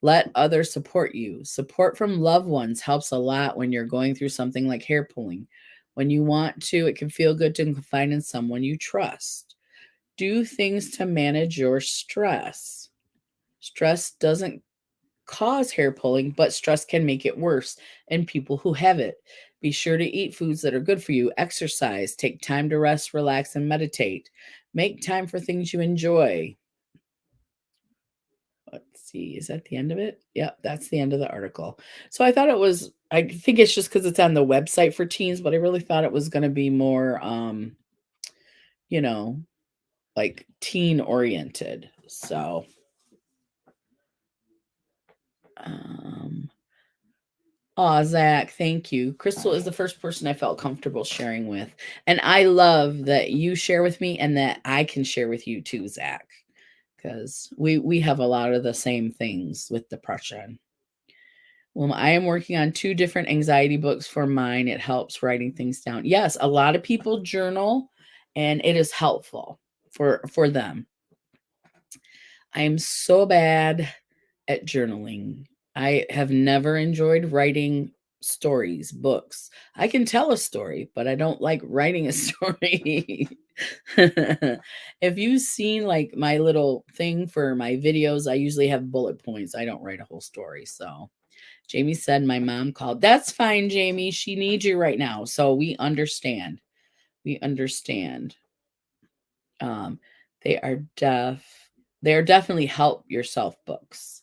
Speaker 1: Let others support you. Support from loved ones helps a lot when you're going through something like hair pulling. When you want to, it can feel good to confide in someone you trust. Do things to manage your stress. Stress doesn't cause hair pulling, but stress can make it worse in people who have it. Be sure to eat foods that are good for you, exercise, take time to rest, relax, and meditate. Make time for things you enjoy. Let's see, is that the end of it? Yep, that's the end of the article. So I thought it was, I think it's just because it's on the website for teens, but I really thought it was going to be more, you know, like teen oriented. So, um, aw, Zach, thank you. Crystal is the first person I felt comfortable sharing with. And I love that you share with me and that I can share with you too, Zach, because we have a lot of the same things with depression. Well, I am working on 2 different anxiety books for mine. It helps writing things down. Yes, a lot of people journal and it is helpful for them. I am so bad at journaling. I have never enjoyed writing stories, books. I can tell a story, but I don't like writing a story. If you've seen like my little thing for my videos, I usually have bullet points. I don't write a whole story. So Jamie said my mom called. That's fine, Jamie. She needs you right now. So we understand. We understand. Um, they are they are definitely help yourself books.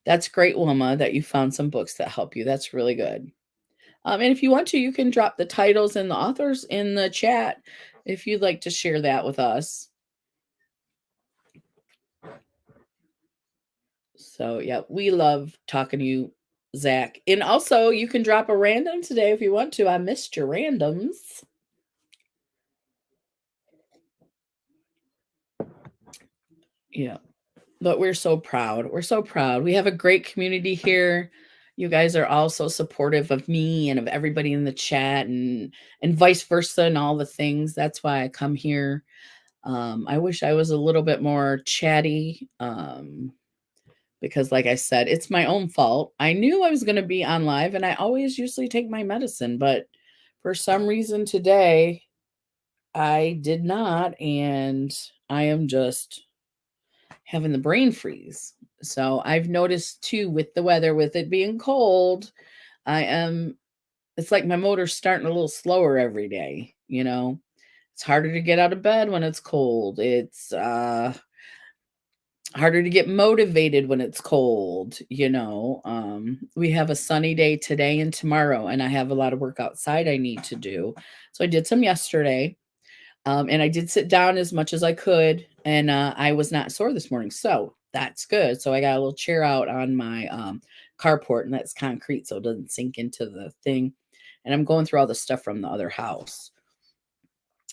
Speaker 1: That's great, Wilma, that you found some books that help you. That's really good. And if you want to, you can drop the titles and the authors in the chat if you'd like to share that with us. So, yeah, we love talking to you, Zach. And also, you can drop a random today if you want to. I missed your randoms. Yeah. But we're so proud. We're so proud. We have a great community here. You guys are all so supportive of me and of everybody in the chat and vice versa and all the things. That's why I come here. I wish I was a little bit more chatty because like I said, it's my own fault. I knew I was going to be on live and I always usually take my medicine, but for some reason today I did not and I am just having the brain freeze. So I've noticed too with the weather, with it being cold, it's like my motor's starting a little slower every day, you know. It's harder to get out of bed when it's cold. It's harder to get motivated when it's cold, you know. We have a sunny day today and tomorrow, and I have a lot of work outside I need to do. So I did some yesterday. And I did sit down as much as I could, and I was not sore this morning, so that's good. So I got a little chair out on my carport, and that's concrete, so it doesn't sink into the thing. And I'm going through all the stuff from the other house.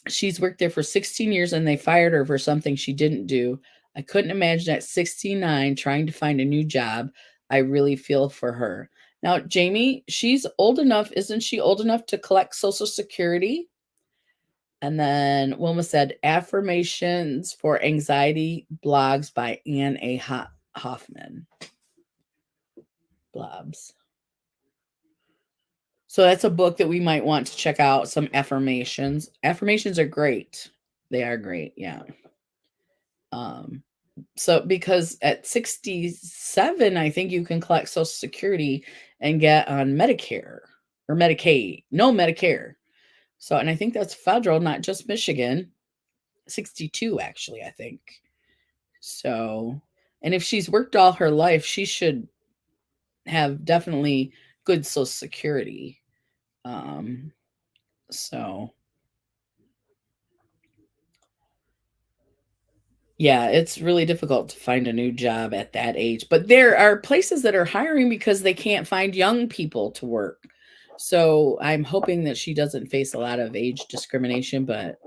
Speaker 1: She's worked there for 16 years, and they fired her for something she didn't do. I couldn't imagine at 69 trying to find a new job. I really feel for her. Now, Jamie, she's old enough, isn't she old enough to collect Social Security? And then Wilma said, Affirmations for Anxiety Blogs by Anne A. Hoffman. Blobs. So that's a book that we might want to check out, some affirmations. Affirmations are great. They are great, yeah. So because at 67, I think you can collect Social Security and get on Medicare or Medicaid. No, Medicare. So, and I think that's federal, not just Michigan. 62, actually, I think. So, and if she's worked all her life, she should have definitely good Social Security. Um, so yeah, it's really difficult to find a new job at that age. But there are places that are hiring because they can't find young people to work. So I'm hoping that she doesn't face a lot of age discrimination, but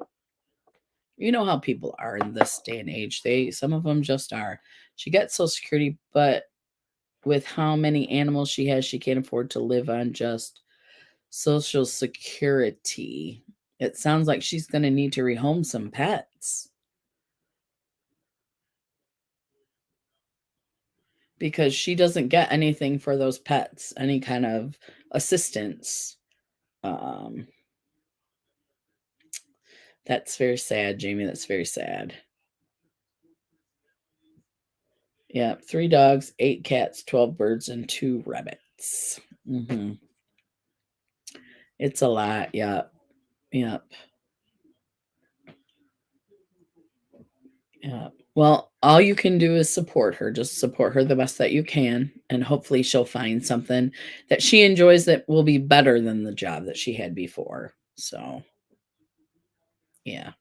Speaker 1: you know how people are in this day and age. Some of them just are. She gets Social Security, but with how many animals she has, she can't afford to live on just Social Security. It sounds like she's going to need to rehome some pets because she doesn't get anything for those pets, any kind of assistance. Um, that's very sad, Jamie. That's very sad. Yeah, 3 dogs, 8 cats, 12 birds, and 2 rabbits. It's a lot. Yep. Yep. Yeah. Well, all you can do is support her. Just support her the best that you can, and hopefully she'll find something that she enjoys that will be better than the job that she had before. So, yeah.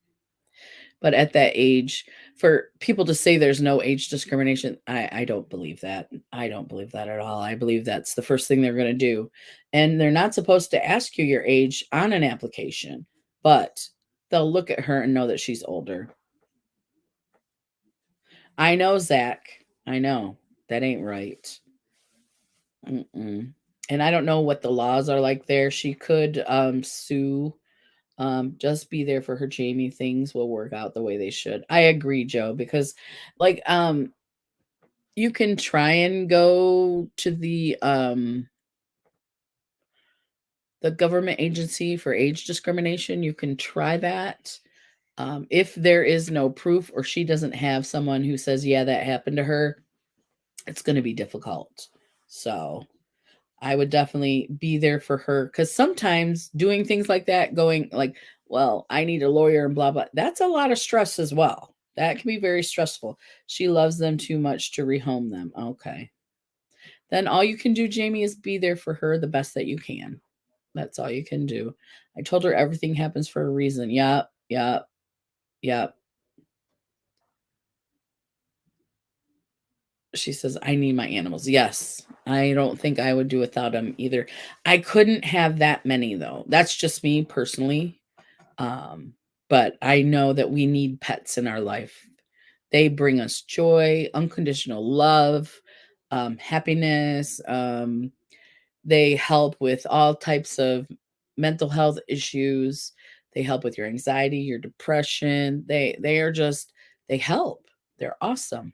Speaker 1: But at that age, for people to say there's no age discrimination, I don't believe that. I don't believe that at all. I believe that's the first thing they're going to do. And they're not supposed to ask you your age on an application, but they'll look at her and know that she's older. I know, Zach. I know. That ain't right. Mm-mm. And I don't know what the laws are like there. She could sue. Just be there for her. Jamie. Things will work out the way they should. I agree, Joe, because like you can try and go to the government agency for age discrimination. You can try that. If there is no proof or she doesn't have someone who says, yeah, that happened to her, it's going to be difficult. So I would definitely be there for her, because sometimes doing things like that, going like, well, I need a lawyer and blah, blah, that's a lot of stress as well. That can be very stressful. She loves them too much to rehome them. Okay. Then all you can do, Jamie, is be there for her the best that you can. That's all you can do. I told her everything happens for a reason. Yep. Yep. Yep. She says, I need my animals. Yes. I don't think I would do without them either. I couldn't have that many though. That's just me personally. Um, but I know that we need pets in our life. They bring us joy, unconditional love, happiness. They help with all types of mental health issues. They help with your anxiety, your depression. They are just they help. They're awesome.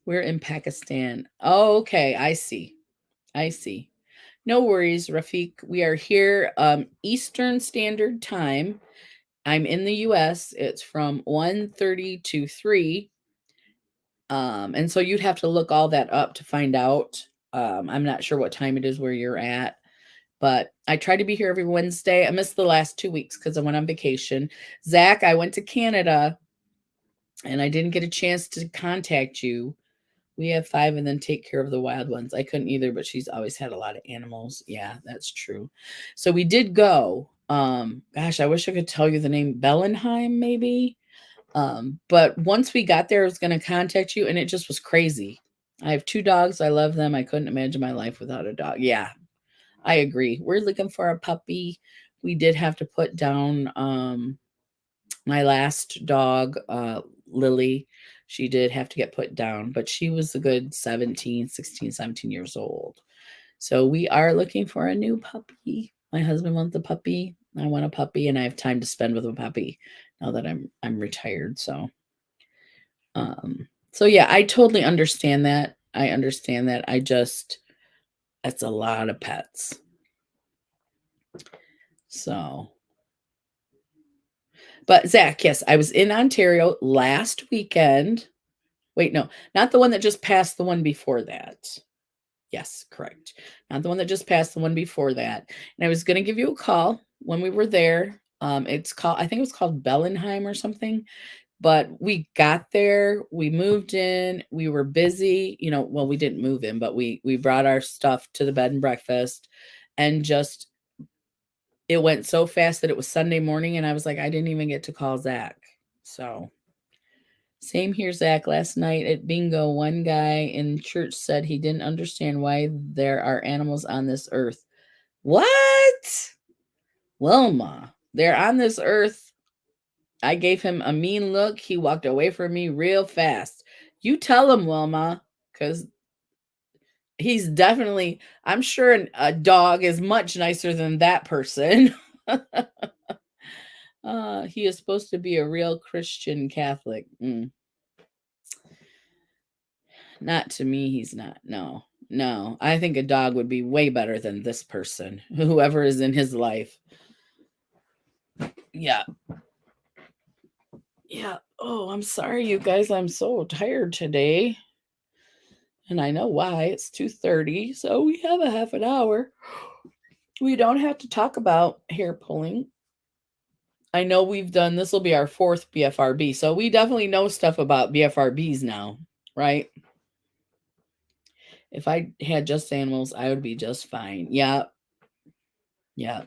Speaker 1: We're in Pakistan. Oh, okay. I see. I see. No worries, Rafiq. We are here Eastern Standard Time. I'm in the US. It's from 1:30 to 3. And so you'd have to look all that up to find out. I'm not sure what time it is where you're at, but I try to be here every Wednesday. I missed the last 2 weeks because I went on vacation. Zach, I went to Canada and I didn't get a chance to contact you. We have 5 and then take care of the wild ones. I couldn't either, but she's always had a lot of animals. Yeah, that's true. So we did go. Gosh, I wish I could tell you the name. Bellenheim, maybe. But once we got there, I was going to contact you, and it just was crazy. I have 2 dogs. I love them. I couldn't imagine my life without a dog. Yeah, I agree. We're looking for a puppy. We did have to put down my last dog, Lily. She did have to get put down, but she was a good 17 years old. So we are looking for a new puppy. My husband wants a puppy. I want a puppy, and I have time to spend with a puppy now that I'm retired. So yeah, I totally understand that. I understand that. I just That's a lot of pets. So, but Zach, yes, I was in Ontario last weekend. Wait, no, not the one that just passed, the one before that. Yes, correct. Not the one that just passed, the one before that. And I was going to give you a call when we were there. It's called, I think it was called Bellenheim or something. But we got there, we moved in, we were busy, well, we didn't move in, but we brought our stuff to the bed and breakfast, and just it went so fast that it was Sunday morning, and I was like, I didn't even get to call Zach. So same here, Zach. Last night at bingo, one guy in church said he didn't understand why there are animals on this earth. What? Wilma, they're on this earth. I gave him a mean look. He walked away from me real fast. You tell him, Wilma, because he's definitely, I'm sure a dog is much nicer than that person. He is supposed to be a real Christian Catholic. Not to me, he's not. No, no. I think a dog would be way better than this person, whoever is in his life. Yeah. Yeah. Oh, I'm sorry, you guys. I'm so tired today. And I know why. It's 2:30, so we have a half an hour. We don't have to talk about hair pulling. I know we've done this will be our fourth BFRB, so we definitely know stuff about BFRBs now, right? If I had just animals, I would be just fine. Yeah, yeah.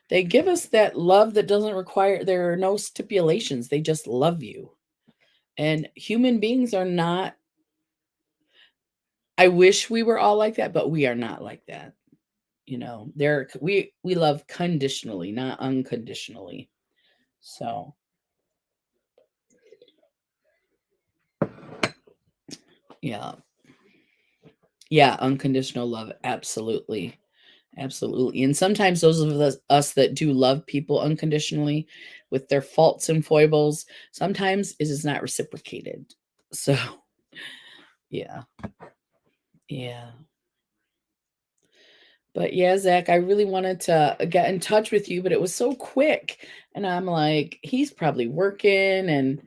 Speaker 1: They give us that love that doesn't require, there are no stipulations. They just love you. And human beings are not, I wish we were all like that, but we are not like that. You know, we love conditionally, not unconditionally. So, yeah. Yeah, unconditional love, absolutely. Absolutely. And sometimes those of us that do love people unconditionally with their faults and foibles, sometimes it is not reciprocated. So, yeah. Yeah. But yeah, Zach, I really wanted to get in touch with you, but it was so quick. And I'm like, he's probably working. And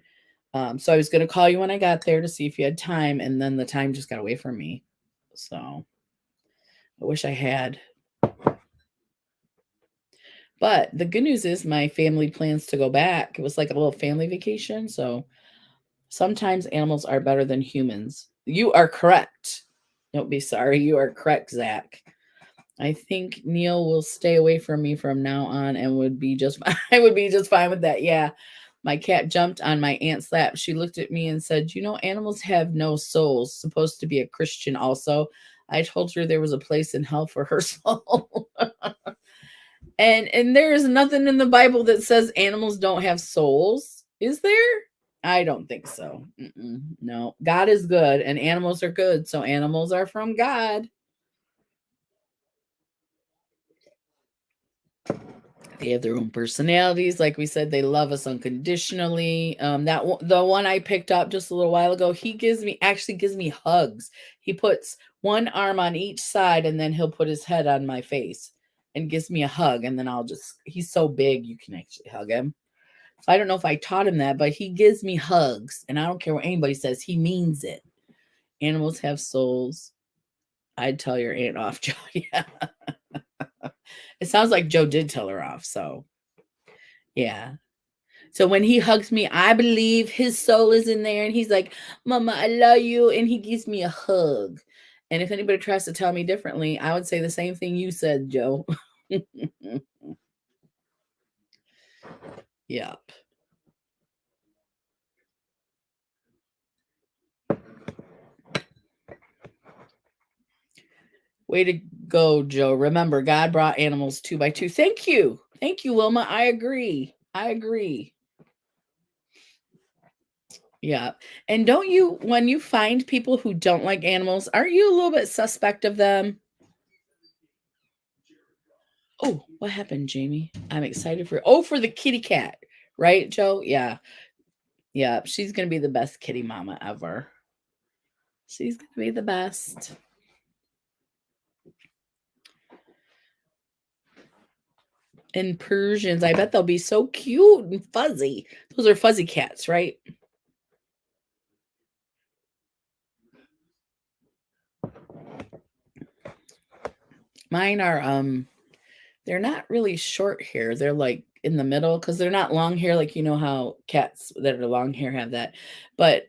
Speaker 1: so I was going to call you when I got there to see if you had time. And then the time just got away from me. So I wish I had. But the good news is my family plans to go back. It was like a little family vacation. So sometimes animals are better than humans. You are correct. Don't be sorry. You are correct, Zach. I think Neil will stay away from me from now on and would be just I would be just fine with that. Yeah. My cat jumped on my aunt's lap. She looked at me and said, "You know, animals have no souls." Supposed to be a Christian also. I told her there was a place in hell for her soul. And there is nothing in the Bible that says animals don't have souls. Is there? I don't think so. No. God is good and animals are good. So animals are from God. They have their own personalities. Like we said, they love us unconditionally. The one I picked up just a little while ago, he actually gives me hugs. He puts one arm on each side and then he'll put his head on my face and gives me a hug. And then he's so big, you can actually hug him. So I don't know if I taught him that, but he gives me hugs. And I don't care what anybody says, he means it. Animals have souls. I'd tell your aunt off, Joe. Yeah. It sounds like Joe did tell her off. So, yeah. So when he hugs me, I believe his soul is in there and he's like, "Mama, I love you." And he gives me a hug. And if anybody tries to tell me differently, I would say the same thing you said, Joe. Yep. Way to go, Joe. Remember, God brought animals two by two. Thank you. Thank you, Wilma. I agree. I agree. Yeah. And don't you, when you find people who don't like animals, aren't you a little bit suspect of them? Oh, what happened, Jamie? I'm excited for the kitty cat, right, Joe? Yeah. Yeah. She's going to be the best kitty mama ever. She's going to be the best. And Persians, I bet they'll be so cute and fuzzy. Those are fuzzy cats, right? Mine are they're not really short hair. They're like in the middle because they're not long hair, like you know how cats that are long hair have that. But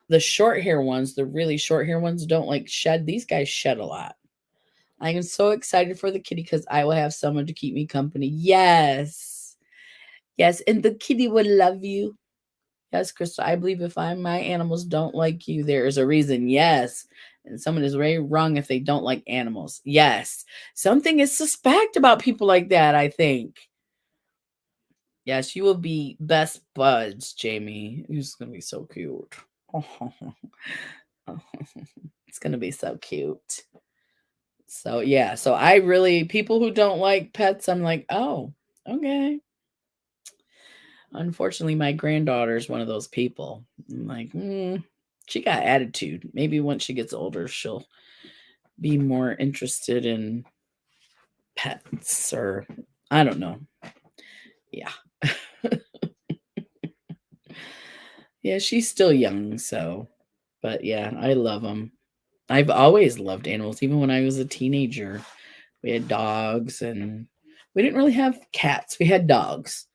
Speaker 1: the short hair ones, the really short hair ones, don't like shed. These guys shed a lot. I am so excited for the kitty because I will have someone to keep me company. Yes. Yes. And the kitty will love you. Yes, Crystal. I believe if my animals don't like you, there is a reason. Yes. And someone is very wrong if they don't like animals. Yes. Something is suspect about people like that, I think. Yes, you will be best buds, Jamie. He's gonna be so cute. It's gonna be so cute. So yeah, so I really people who don't like pets, I'm like, oh, okay. Unfortunately, my granddaughter is one of those people. I'm like, she got attitude. Maybe once she gets older, she'll be more interested in pets or I don't know. Yeah. Yeah, she's still young, so but yeah, I love them. I've always loved animals, even when I was a teenager. We had dogs and we didn't really have cats. We had dogs.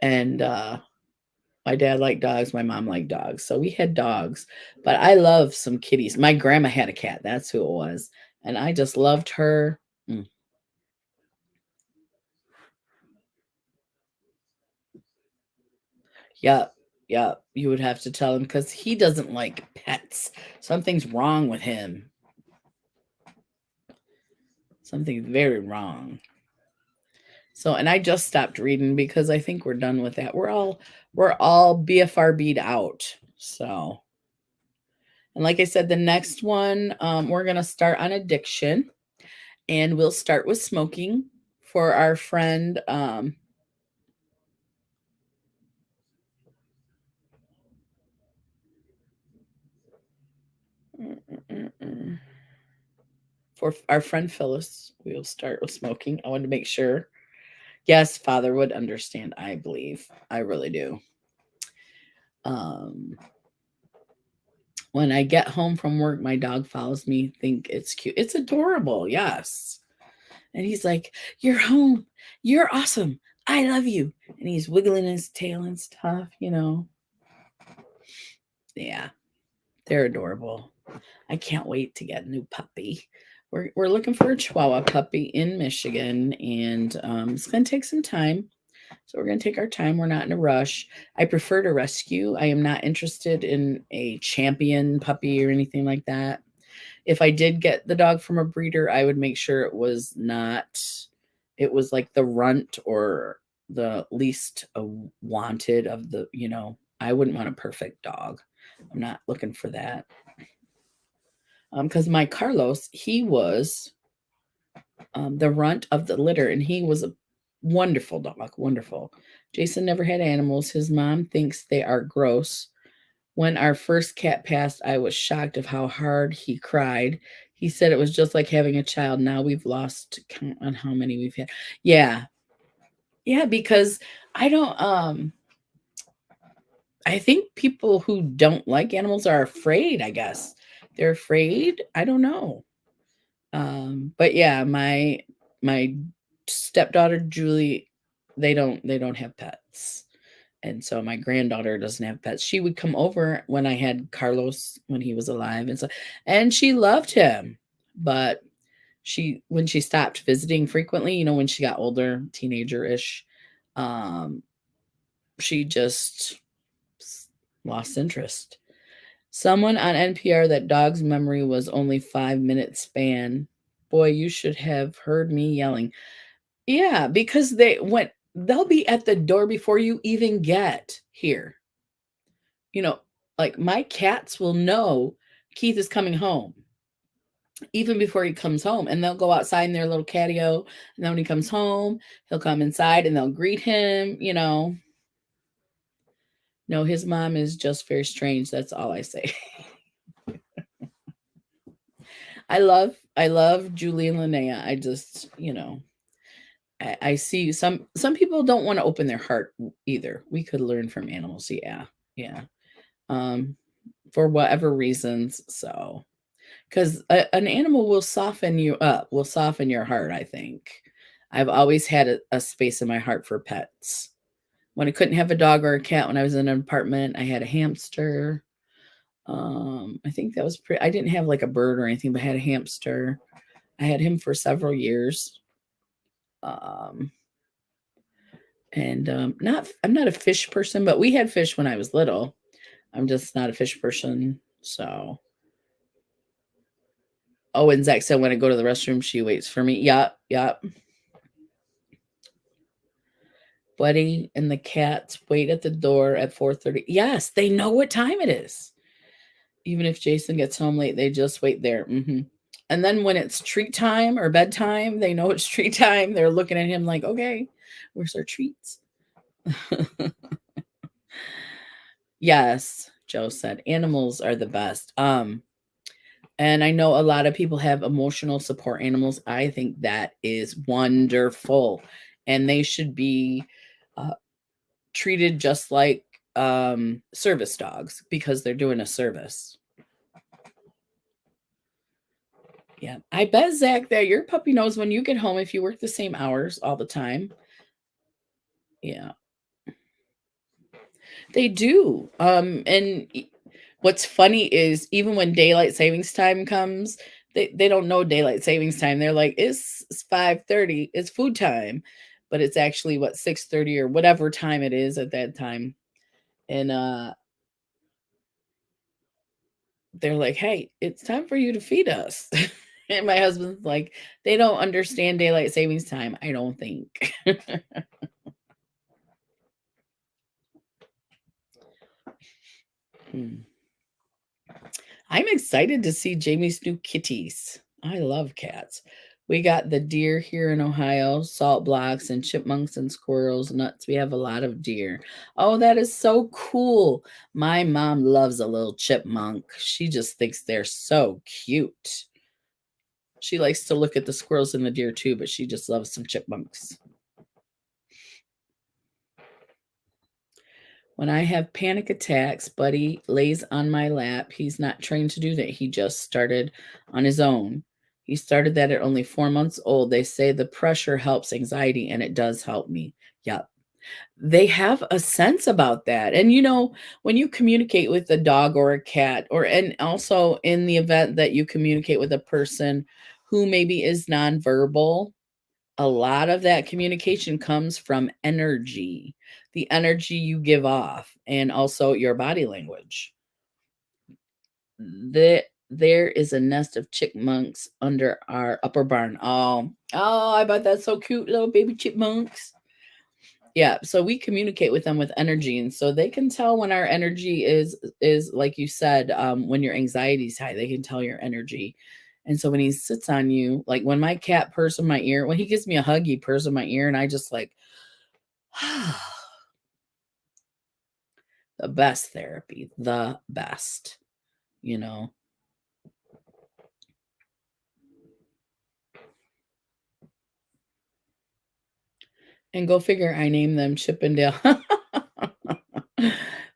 Speaker 1: And my dad liked dogs, my mom liked dogs. So we had dogs. But I love some kitties. My grandma had a cat. That's who it was. And I just loved her. Mm. Yep. Yep. You would have to tell him because he doesn't like pets. Something's wrong with him. Something's very wrong. So, and I just stopped reading because I think we're done with that. We're all BFRB'd out. So, and like I said, the next one, we're gonna start on addiction, and we'll start with smoking for our friend. For our friend Phyllis, we'll start with smoking. I wanted to make sure. Yes, Father would understand. I believe. I really do. Um, when I get home from work, my dog follows me. Think it's cute. It's adorable. Yes. And he's like, "You're home. You're awesome. I love you." And he's wiggling his tail and stuff, you know. Yeah, they're adorable. I can't wait to get a new puppy. We're looking for a Chihuahua puppy in Michigan, and it's going to take some time. So we're going to take our time. We're not in a rush. I prefer to rescue. I am not interested in a champion puppy or anything like that. If I did get the dog from a breeder, I would make sure it was like the runt or the least wanted of I wouldn't want a perfect dog. I'm not looking for that. Because my Carlos, he was the runt of the litter, and he was a wonderful dog. Wonderful. Jason never had animals. His mom thinks they are gross. When our first cat passed, I was shocked of how hard he cried. He said it was just like having a child. Now we've lost count on how many we've had. Yeah. Yeah, because I don't I think people who don't like animals are afraid, I guess. They're afraid. I don't know. But yeah, my stepdaughter Julie, they don't have pets. And so my granddaughter doesn't have pets. She would come over when I had Carlos when he was alive and she loved him. But when she stopped visiting frequently, when she got older, teenager-ish, um, she just lost interest. Someone on NPR that dog's memory was only 5 minute span. Boy, you should have heard me yelling. Yeah, because they'll be at the door before you even get here. You know, like my cats will know Keith is coming home even before he comes home, and they'll go outside in their little catio, and then when he comes home, he'll come inside and they'll greet him. No, his mom is just very strange. That's all I say. I love Julie and Linnea. I just, I see some people don't want to open their heart either. We could learn from animals. Yeah. Yeah. Um, for whatever reasons. So, because an animal will soften you up, will soften your heart, I think. I've always had a space in my heart for pets. When I couldn't have a dog or a cat when I was in an apartment, I had a hamster. I think that was I didn't have like a bird or anything, but I had a hamster. I had him for several years. Um, and I'm not a fish person, but we had fish when I was little. I'm just not a fish person. So, oh, and Zach said when I go to the restroom, she waits for me. Yep, yep. Buddy and the cats wait at the door at 4:30. Yes, they know what time it is. Even if Jason gets home late, they just wait there. And then when it's treat time or bedtime, they know it's treat time. They're looking at him like, okay, where's our treats? Yes, Joe said animals are the best. And I know a lot of people have emotional support animals. I think that is wonderful. And they should be treated just like service dogs because they're doing a service. Yeah. I bet, Zach, that your puppy knows when you get home if you work the same hours all the time. Yeah. They do. What's funny is even when daylight savings time comes, they don't know daylight savings time. They're like, it's 5:30, it's food time. But it's actually what 6:30 or whatever time it is at that time. And they're like, "Hey, it's time for you to feed us." And my husband's like, "They don't understand daylight savings time, I don't think." Hmm. I'm excited to see Jamie's new kitties. I love cats. We got the deer here in Ohio, salt blocks and chipmunks and squirrels, nuts. We have a lot of deer. Oh, that is so cool. My mom loves a little chipmunk. She just thinks they're so cute. She likes to look at the squirrels and the deer too, but she just loves some chipmunks. When I have panic attacks, Buddy lays on my lap. He's not trained to do that. He just started on his own. He started that at only 4 months old. They say the pressure helps anxiety, and it does help me. Yep. They have a sense about that. And when you communicate with a dog or a cat, and also in the event that you communicate with a person who maybe is nonverbal, a lot of that communication comes from energy, the energy you give off, and also your body language. There is a nest of chipmunks under our upper barn. Oh, I bet that's so cute, little baby chipmunks. Yeah, so we communicate with them with energy, and so they can tell when our energy is like you said, when your anxiety is high, they can tell your energy. And so when he sits on you, like when my cat purrs in my ear, when he gives me a hug, he purrs in my ear, and I just like the best therapy, the best, you know. And go figure, I named them Chip and Dale.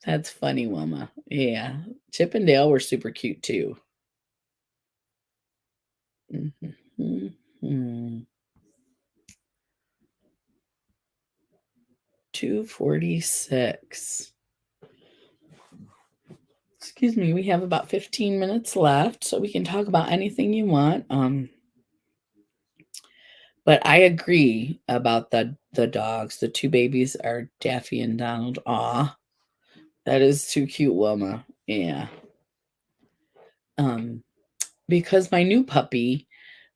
Speaker 1: That's funny, Wilma. Yeah, Chip and Dale were super cute too. Mhm. 2:46. Excuse me, we have about 15 minutes left, so we can talk about anything you want. But I agree about the dogs. The two babies are Daffy and Donald. Aw, that is too cute, Wilma. Yeah. Um, because my new puppy,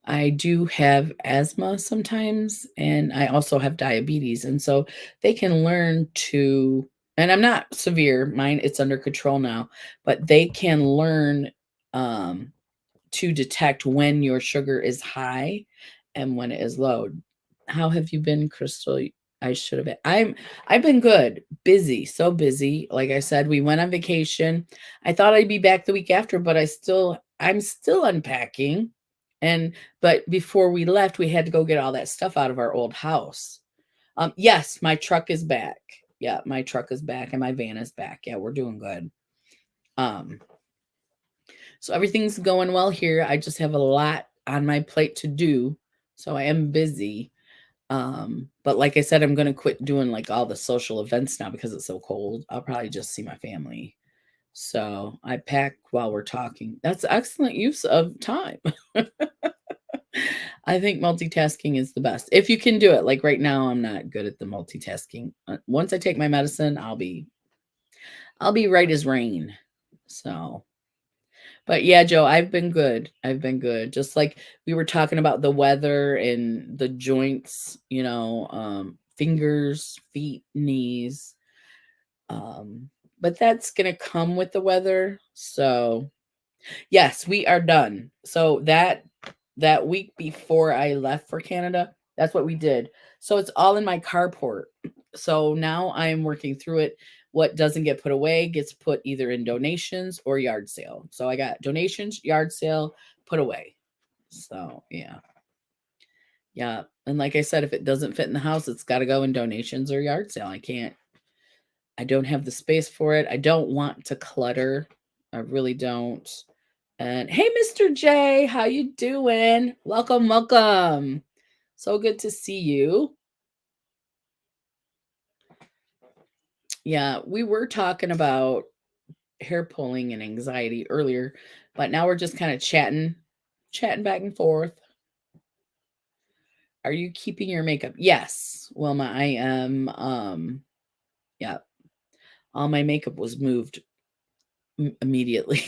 Speaker 1: I do have asthma sometimes, and I also have diabetes. And so they can learn to, and I'm not severe, mine, it's under control now, but they can learn to detect when your sugar is high and when it is low. How have you been, Crystal? I should have been. I've been good. Busy, so busy. Like I said, we went on vacation. I thought I'd be back the week after, but I'm still unpacking. But before we left, we had to go get all that stuff out of our old house. Yes, my truck is back. Yeah, my truck is back and my van is back. Yeah, we're doing good. Um, so everything's going well here. I just have a lot on my plate to do. So I am busy. But like I said, I'm gonna quit doing like all the social events now because it's so cold. I'll probably just see my family. So I pack while we're talking. That's excellent use of time. I think multitasking is the best. If you can do it. Like right now, I'm not good at the multitasking. Once I take my medicine, I'll be right as rain. So but yeah, Joe, I've been good. I've been good. Just like we were talking about the weather and the joints, fingers, feet, knees. But that's gonna come with the weather. So yes, we are done. So that week before I left for Canada, that's what we did. So it's all in my carport. So now I'm working through it. What doesn't get put away gets put either in donations or yard sale. So I got donations, yard sale, put away. So yeah. Yeah. And like I said, if it doesn't fit in the house, it's got to go in donations or yard sale. I can't. I don't have the space for it. I don't want to clutter. I really don't. And hey, Mr. J, how you doing? Welcome, welcome. So good to see you. Yeah, we were talking about hair pulling and anxiety earlier, but now we're just kind of chatting back and forth. Are you keeping your makeup? Yes, Wilma, I am. Yeah, all my makeup was moved immediately.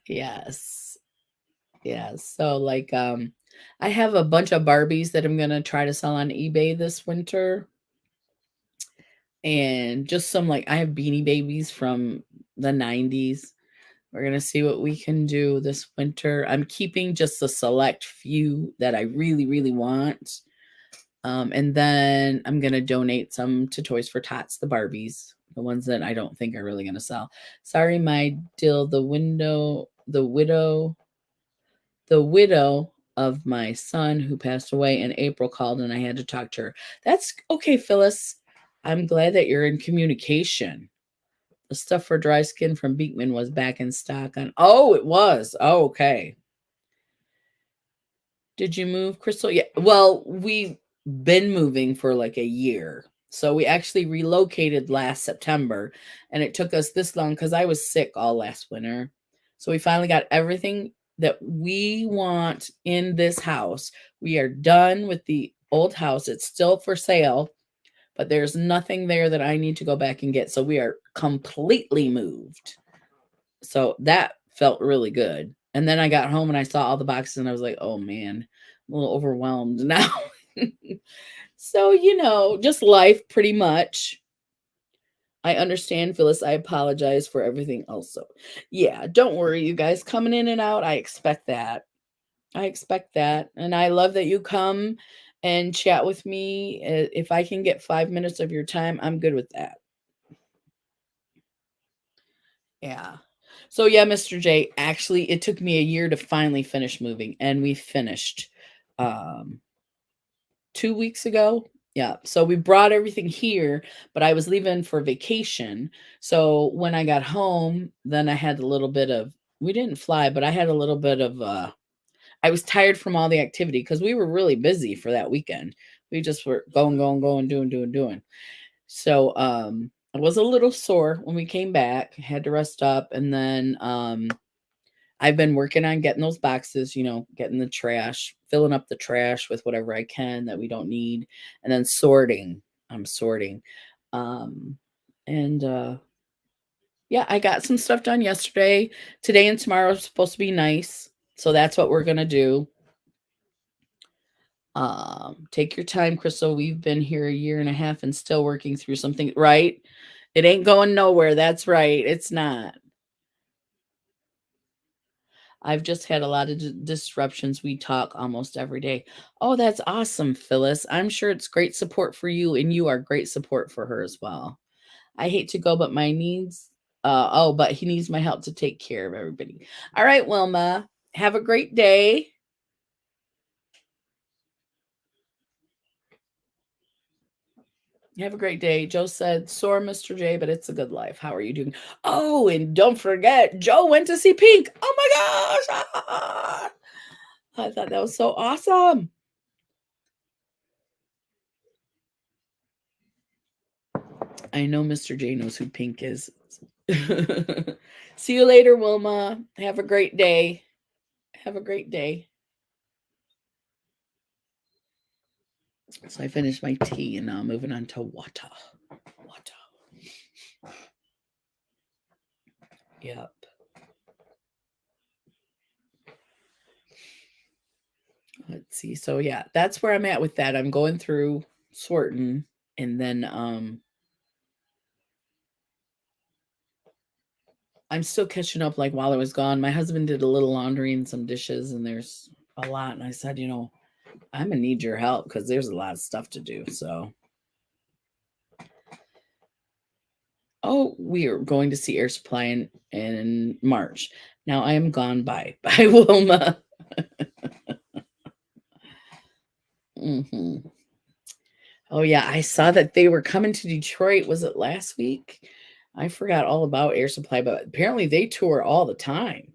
Speaker 1: Yes. Yeah. So like I have a bunch of Barbies that I'm gonna try to sell on eBay this winter. And just some like I have Beanie Babies from the 90s. We're gonna see what we can do this winter. I'm keeping just a select few that I really, really want. And then I'm gonna donate some to Toys for Tots, the Barbies, the ones that I don't think are really gonna sell. Sorry, my dill, the widow of my son who passed away in April called and I had to talk to her. That's okay, Phyllis. I'm glad that you're in communication. The stuff for dry skin from Beekman was back in stock on. Oh, it was. Oh, okay. Did you move, Crystal? Yeah. Well, we've been moving for like a year. So we actually relocated last September and it took us this long because I was sick all last winter. So we finally got everything that we want in this house. We are done with the old house. It's still for sale, but there's nothing there that I need to go back and get. So we are completely moved. So that felt really good. And then I got home and I saw all the boxes and I was like, oh man, I'm a little overwhelmed now. So, just life pretty much. I understand, Phyllis. I apologize for everything also. Yeah, don't worry, you guys. Coming in and out, I expect that. I expect that. And I love that you come and chat with me. If I can get 5 minutes of your time, I'm good with that. Yeah. So yeah, Mr. J, actually it took me a year to finally finish moving and we finished um 2 weeks ago. Yeah. So we brought everything here, but I was leaving for vacation. So when I got home, then I had a little bit of we didn't fly, but I had a little bit of I was tired from all the activity because we were really busy for that weekend. We just were going, doing. So, I was a little sore when we came back, had to rest up, and then, I've been working on getting those boxes, getting the trash, filling up the trash with whatever I can that we don't need, and then sorting. I'm sorting. Um, and, yeah, I got some stuff done yesterday. Today and tomorrow is supposed to be nice, so that's what we're gonna do. Take your time, Crystal. We've been here a year and a half and still working through something, right? It ain't going nowhere. That's right. It's not. I've just had a lot of disruptions. We talk almost every day. Oh, that's awesome, Phyllis. I'm sure it's great support for you, and you are great support for her as well. I hate to go, but my needs. But he needs my help to take care of everybody. All right, Wilma. Have a great day. Have a great day. Joe said, sore, Mr. J, but it's a good life. How are you doing? Oh, and don't forget, Joe went to see Pink. Oh my gosh. I thought that was so awesome. I know Mr. J knows who Pink is. See you later, Wilma. Have a great day. Have a great day. So I finished my tea and now I'm moving on to water. Water. Yep. Let's see. So yeah, that's where I'm at with that. I'm going through sorting and then I'm still catching up like while I was gone. My husband did a little laundry and some dishes and there's a lot and I said, I'm gonna need your help because there's a lot of stuff to do. So we are going to see Air Supply in March. Now I am gone by Wilma. Oh, yeah, I saw that they were coming to Detroit. Was it last week? I forgot all about Air Supply, but apparently they tour all the time.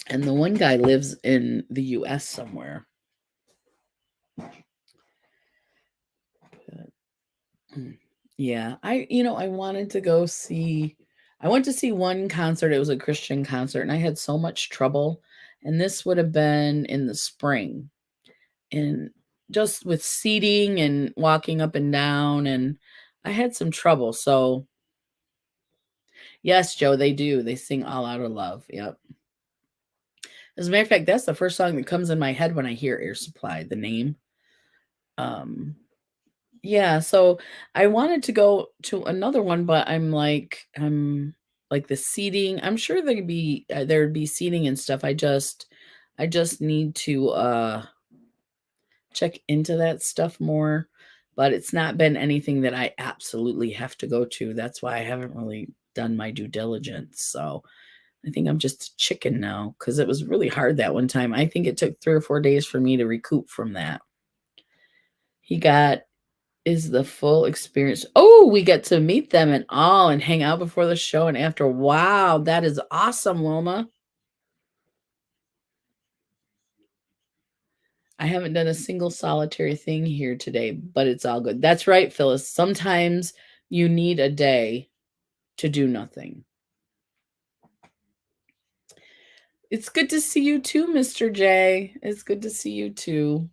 Speaker 1: And the one guy lives in the US somewhere. But, yeah, I wanted to go see I went to see one concert. It was a Christian concert, and I had so much trouble. And this would have been in the spring. And just with seating and walking up and down, and I had some trouble. So, yes, Joe, they do. They sing All Out of Love. Yep. As a matter of fact, that's the first song that comes in my head when I hear Air Supply, the name. Um, yeah, so I wanted to go to another one, but I'm like the seating. I'm sure there'd be seating and stuff. I just need to check into that stuff more, but it's not been anything that I absolutely have to go to. That's why I haven't really done my due diligence. So I think I'm just a chicken now because it was really hard that one time. I think it took 3 or 4 days for me to recoup from that. He got is the full experience. Oh, we get to meet them and all and hang out before the show and after. Wow, that is awesome, Wilma. I haven't done a single solitary thing here today, but it's all good. That's right, Phyllis. Sometimes you need a day to do nothing. It's good to see you too, Mr. J. It's good to see you too.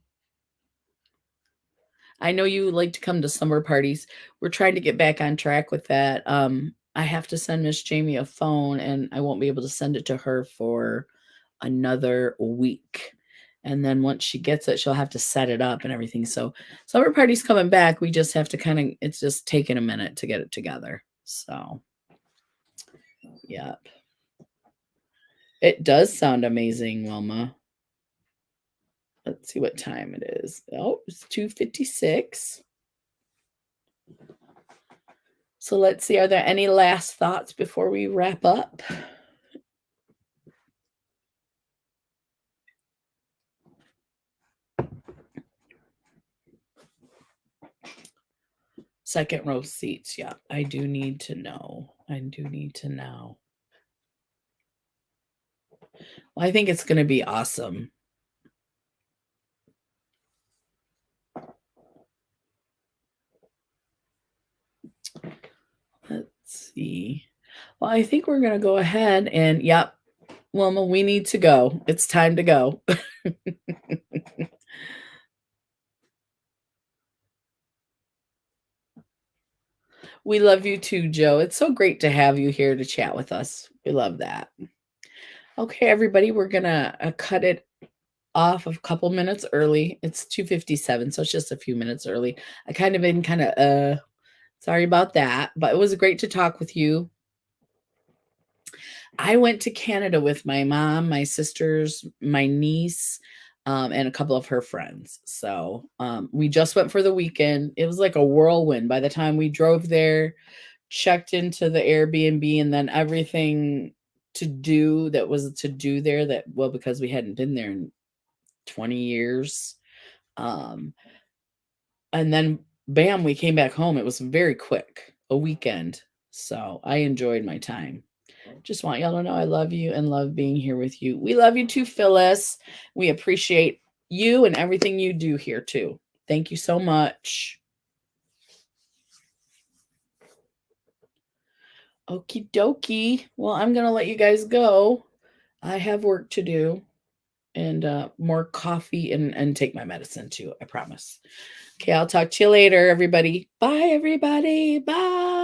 Speaker 1: I know you like to come to summer parties. We're trying to get back on track with that. I have to send Miss Jamie a phone, and I won't be able to send it to her for another week. And then once she gets it, she'll have to set it up and everything. So summer party's coming back. We just have to it's just taking a minute to get it together. So, yeah. It does sound amazing, Wilma. Let's see what time it is. Oh, it's 2:56. So let's see, are there any last thoughts before we wrap up? Second row seats. Yeah, I do need to know. I do need to know. Well, I think it's going to be awesome. Let's see. Well, I think we're going to go ahead and, yep, Wilma, we need to go. It's time to go. We love you too, Joe. It's so great to have you here to chat with us. We love that. Okay, everybody, we're going to cut it off a couple minutes early. It's 2:57, so it's just a few minutes early. I kind of been sorry about that, but it was great to talk with you. I went to Canada with my mom, my sisters, my niece, and a couple of her friends. So we just went for the weekend. It was like a whirlwind. By the time we drove there, checked into the Airbnb, and then everything to do that was to do there well, because we hadn't been there in 20 years. Um, and then bam, we came back home. It was very quick, a weekend. So I enjoyed my time. Just want y'all to know I love you and love being here with you. We love you too, Phyllis. We appreciate you and everything you do here too. Thank you so much. Okie dokie. Well, I'm going to let you guys go. I have work to do and more coffee and take my medicine too. I promise. Okay, I'll talk to you later, everybody. Bye, everybody. Bye.